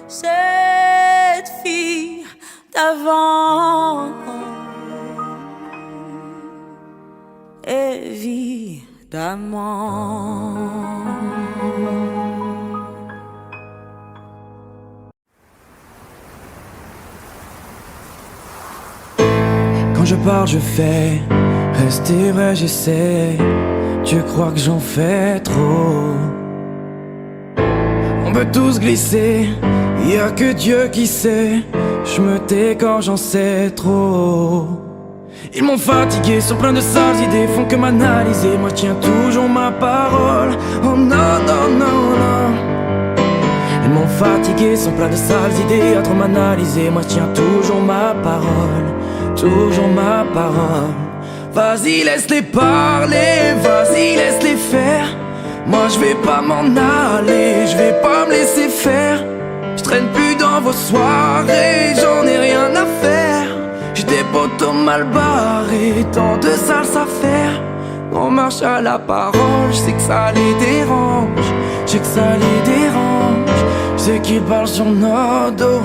cette fille d'avant. évidemment. Quand je parle, je fais, rester vrai, j'essaie. Tu crois que j'en fais trop? On peut tous glisser, y a que Dieu qui sait. Je me tais quand j'en sais trop. Ils m'ont fatigué, sont pleins de sales idées, font que m'analyser. Moi je tiens toujours ma parole. Oh non, non, non, non. Ils m'ont fatigué, sont pleins de sales idées, à trop m'analyser. Moi je tiens toujours ma parole, toujours ma parole. Vas-y laisse-les parler, vas-y laisse-les faire. Moi je vais pas m'en aller, je vais pas me laisser faire. Je traîne plus dans vos soirées, j'en ai rien à faire. J'ai des potos mal barrés, tant de sales affaires. On marche à la parole, je sais que ça les dérange, je sais que ça les dérange. Je sais qu'ils parlent sur nos dos.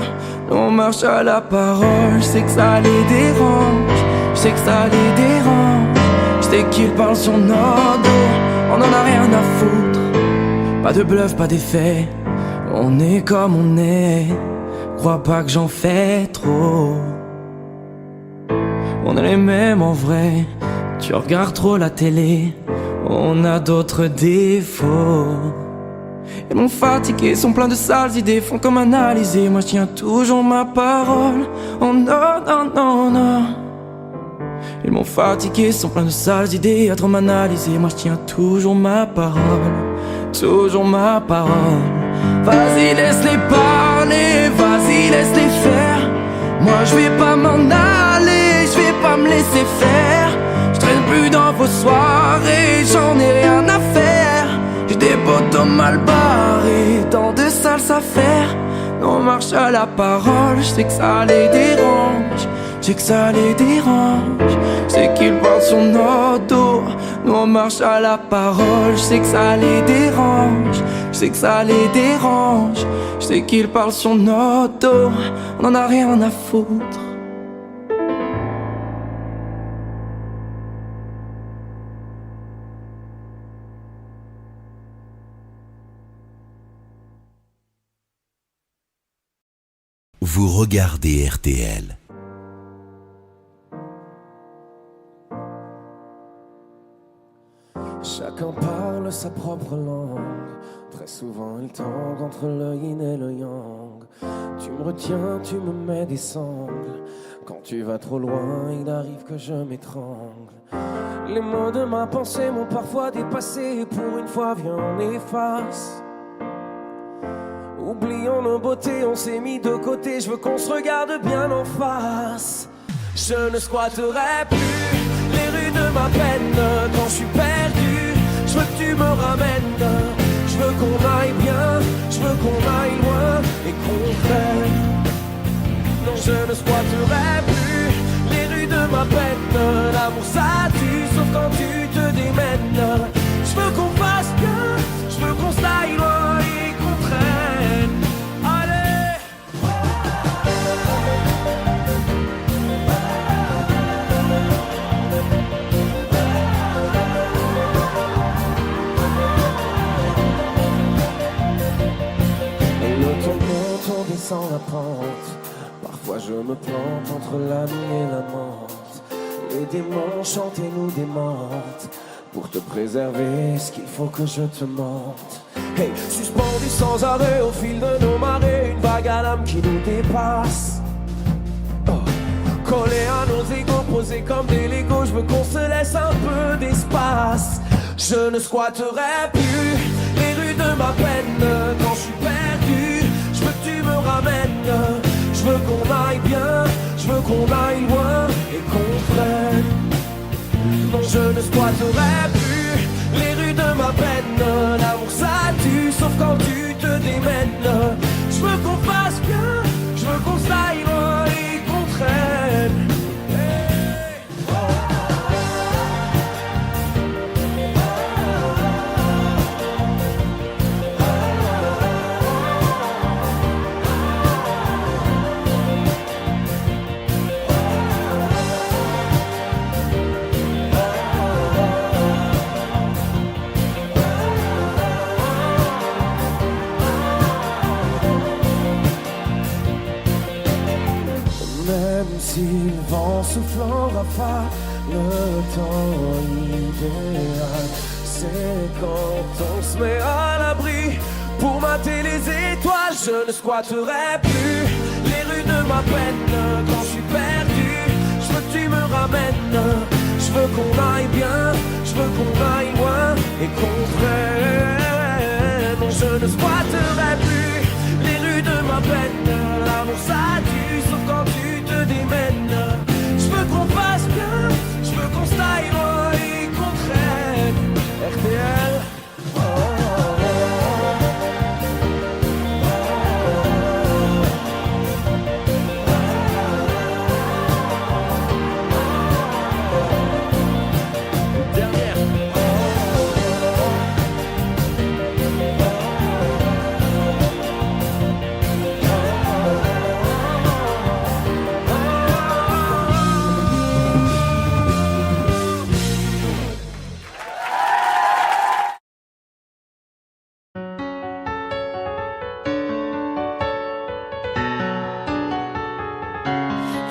On marche à la parole, je sais que ça les dérange, je sais que ça les dérange. Je sais qu'ils parlent sur nos dos. On en a rien à foutre, pas de bluff, pas d'effet. On est comme on est, crois pas que j'en fais trop. On est les mêmes en vrai, tu regardes trop la télé. On a d'autres défauts. Ils m'ont fatigué, sont pleins de sales idées, font comme analyser. Moi je tiens toujours ma parole. Oh non, non, non, non. Ils m'ont fatigué, sont pleins de sales idées, à trop m'analyser. Moi je tiens toujours ma parole, toujours ma parole. Vas-y laisse-les parler, vas-y laisse-les faire. Moi je vais pas m'en aller, je vais pas me laisser faire. Je traîne plus dans vos soirées, j'en ai rien à faire. J'ai des potos mal barrés, tant de sales affaires. On marche à la parole, je sais que ça les dérange, je sais que ça les dérange. Je sais qu'ils parlent sur nos dos. Nous on marche à la parole, je sais que ça les dérange, je sais que ça les dérange. Je sais qu'ils parlent sur nos dos. On en a rien à foutre. Vous regardez RTL. Chacun parle sa propre langue. Très souvent il tangue entre le yin et le yang. Tu me retiens, tu me mets des sangles. Quand tu vas trop loin, il arrive que je m'étrangle. Les mots de ma pensée m'ont parfois dépassé. Et pour une fois, viens on efface. Oublions nos beautés, on s'est mis de côté. Je veux qu'on se regarde bien en face. Je ne squatterai plus les rues de ma peine. Quand je suis perdu, je veux que tu me ramènes. Je veux qu'on aille bien, je veux qu'on aille loin et qu'on freine. Non, je ne squatterai plus les rues de ma peine. L'amour ça tue, sauf quand tu te démènes. Je veux qu'on fasse bien, je veux qu'on s'aille loin et qu'on traîne. Allez! Et le ton monte, on descend la pente. Parfois je me plante entre la nuit et la menthe. Les démons chantent et nous démentent. Pour te préserver, est-ce qu'il faut que je te mente? Hey, suspendu sans arrêt au fil de nos marées. Une vague à l'âme qui nous dépasse. Oh. Collé à nos égos, posés comme des Legos. Je veux qu'on se laisse un peu d'espace. Je ne squatterai plus les rues de ma peine. Quand je suis perdu, je veux que tu me ramènes. Je veux qu'on aille bien, je veux qu'on aille loin et qu'on freine. Non, je ne squatterai plus les rues de ma peine. L'amour ça tue, sauf quand tu te démènes. Je veux qu'on fasse bien, je veux qu'on s'aille loin et qu'on traîne. sera pas le temps idéal. C'est quand on se met à l'abri pour mater les étoiles. Je ne squatterai plus les rues de ma peine quand je suis perdu. Je veux que tu me ramènes. Je veux qu'on aille bien, je veux qu'on aille loin et qu'on traîne. Je ne squatterai plus les rues de ma peine. L'amour ça tue, sauf quand tu te démènes. Je veux qu'on fasse bien, je veux qu'on style et qu'on traîne. RTL.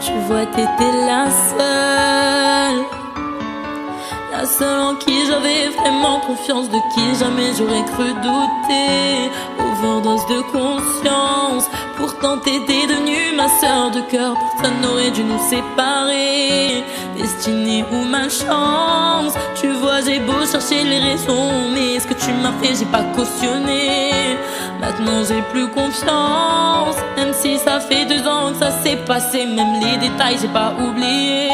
Tu vois, t'étais la seule en qui j'avais vraiment confiance, de qui jamais j'aurais cru douter. Overdose de conscience, pourtant t'étais devenue ma sœur de cœur. Personne n'aurait dû nous séparer, destinée ou malchance. Tu vois, j'ai beau chercher les raisons, mais ce que tu m'as fait, j'ai pas cautionné. Maintenant j'ai plus confiance, même si ça fait 2 ans que ça s'est passé. Même les détails j'ai pas oublié.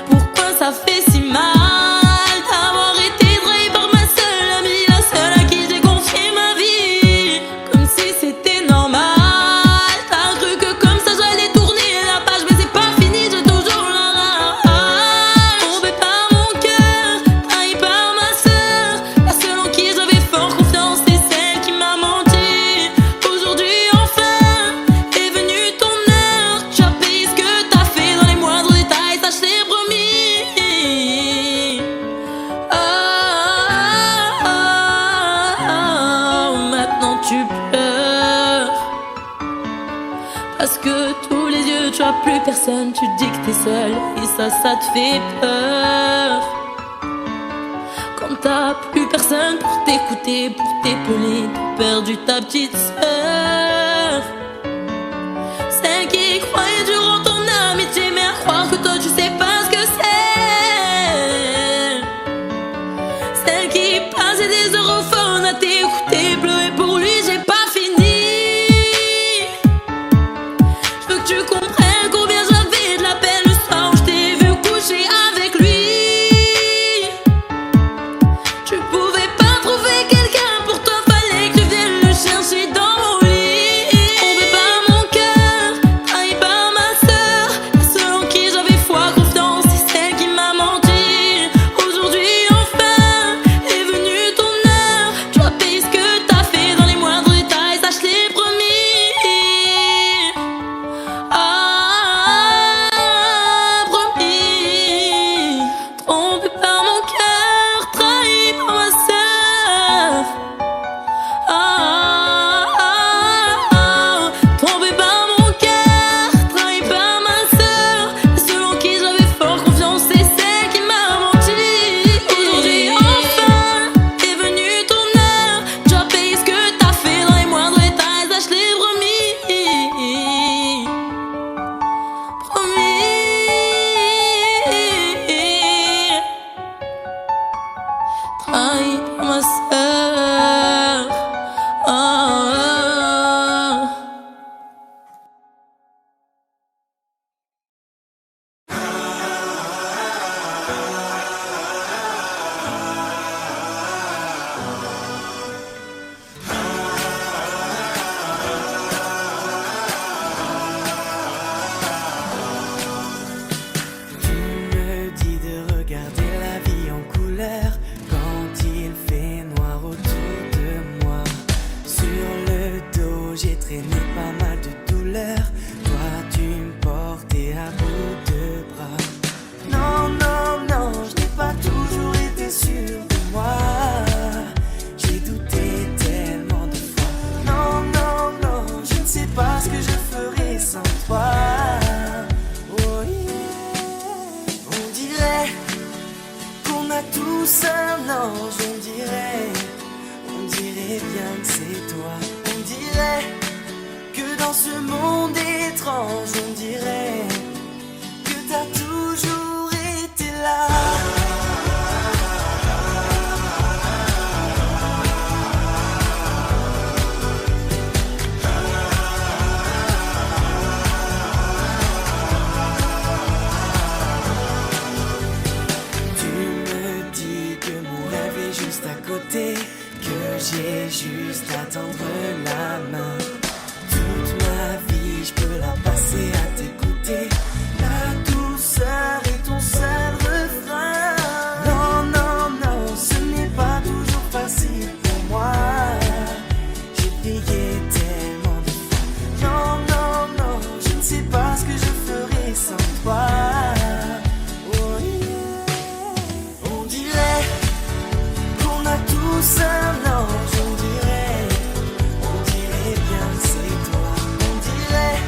Pourquoi ça fait si mal d'avoir été trahi par ma seule amie, la seule à qui j'ai confié ma vie, comme si c'était normal. T'as cru que comme ça j'allais tourner la page, mais c'est pas fini, j'ai toujours la rage. Tombé par mon cœur, trahi par ma sœur, la seule en qui j'avais fort confiance, c'est celle qui m'a menti. Aujourd'hui enfin est venue ton heure, tu as payé ce que t'as fait dans les moindres détails, ça je t'ai promis. Maintenant tu pleures parce que tous les yeux tu as plus personne, tu dis que t'es seule et ça te fait peur. Quand t'as plus personne pour t'écouter, pour t'épauler, t'as perdu ta petite sœur, celle qui croyait durant ton amitié, mais à croire que toi tu sais pas ce que c'est. Celle qui passait des heures au phone à t'écouter pleurer pour lui, j'ai pas fini. Je veux que tu comprennes combien j'avais de la peine le soir où je t'ai vu coucher avec lui. Tu pouvais pas trouver quelqu'un pour toi, fallait que tu viennes le chercher dans mon lit. Tombé par mon cœur, trahi par ma sœur, la seule en qui j'avais foi, confiance, c'est celle qui m'a menti. Aujourd'hui enfin est venue ton heure, tu as payé ce que t'as fait dans les moindres détails, ça je t'ai promis. Promis. Trompé par mon cœur, trahi par ma sœur. Tombé par mon cœur, trahi par ma sœur, la seule en qui j'avais fort confiance, c'est celle qui m'a menti. Aujourd'hui enfin est venue ton heure, tu as payé ce que t'as fait dans les moindres détails, ça je l'ai promis. Promis. Trahi par ma sœur. Tu me dis de regarder la vie en couleur quand il fait noir dirait bien que c'est toi. On dirait que dans ce monde étrange, on dirait que t'as toujours été là. Que j'ai juste à tendre la main. Toute ma vie, je peux la passer à t'écouter. La douceur est ton seul refrain. Non, non, non, ce n'est pas toujours facile pour moi. J'ai payé tellement de fois. Non, non, non, je ne sais pas ce que je ferais sans toi. Oh yeah. On dirait qu'on a tous un ange, on dirait bien que c'est toi. On dirait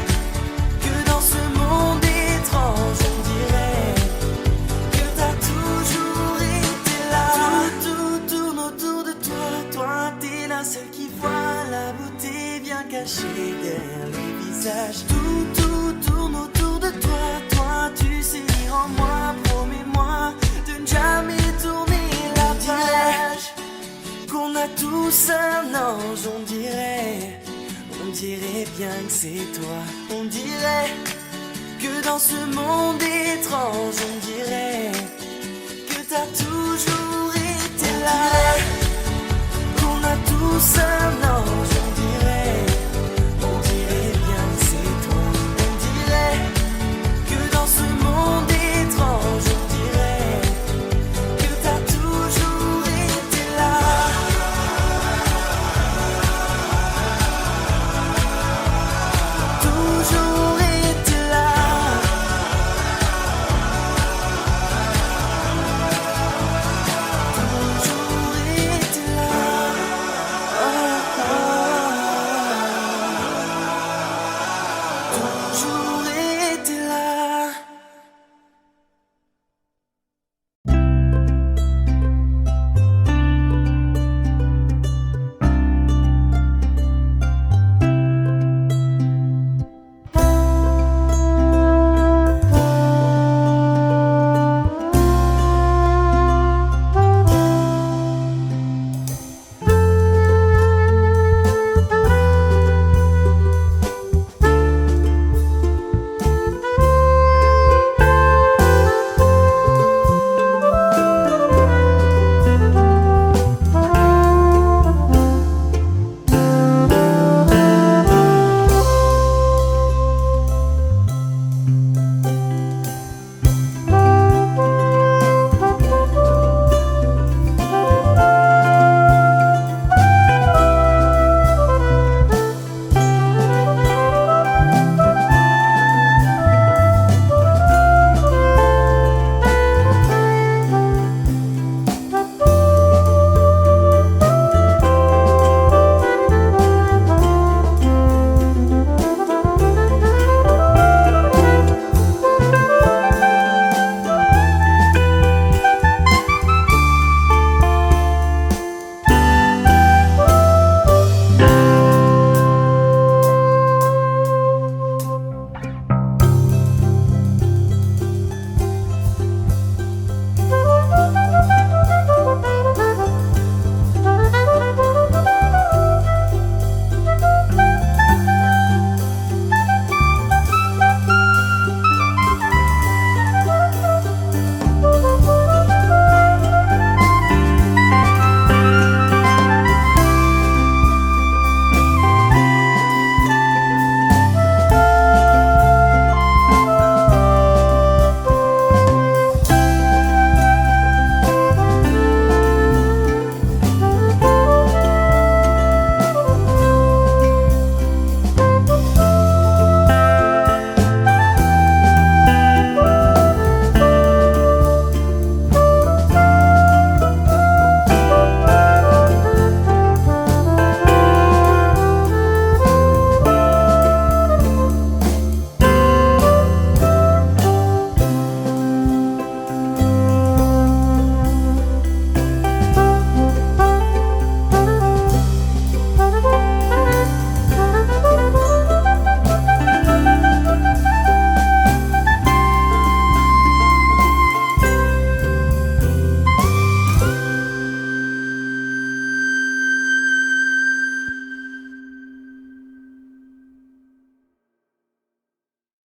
que dans ce monde étrange, on dirait que t'as toujours été là. Tout tourne autour de toi, toi t'es la seule qui voit la beauté bien cachée derrière les visages. Tout tourne autour de toi, toi tu sais lire en moi. Promets-moi de ne jamais tourner la page. Qu'on a tous un ange, on dirait bien que c'est toi. On dirait que dans ce monde étrange, on dirait que t'as toujours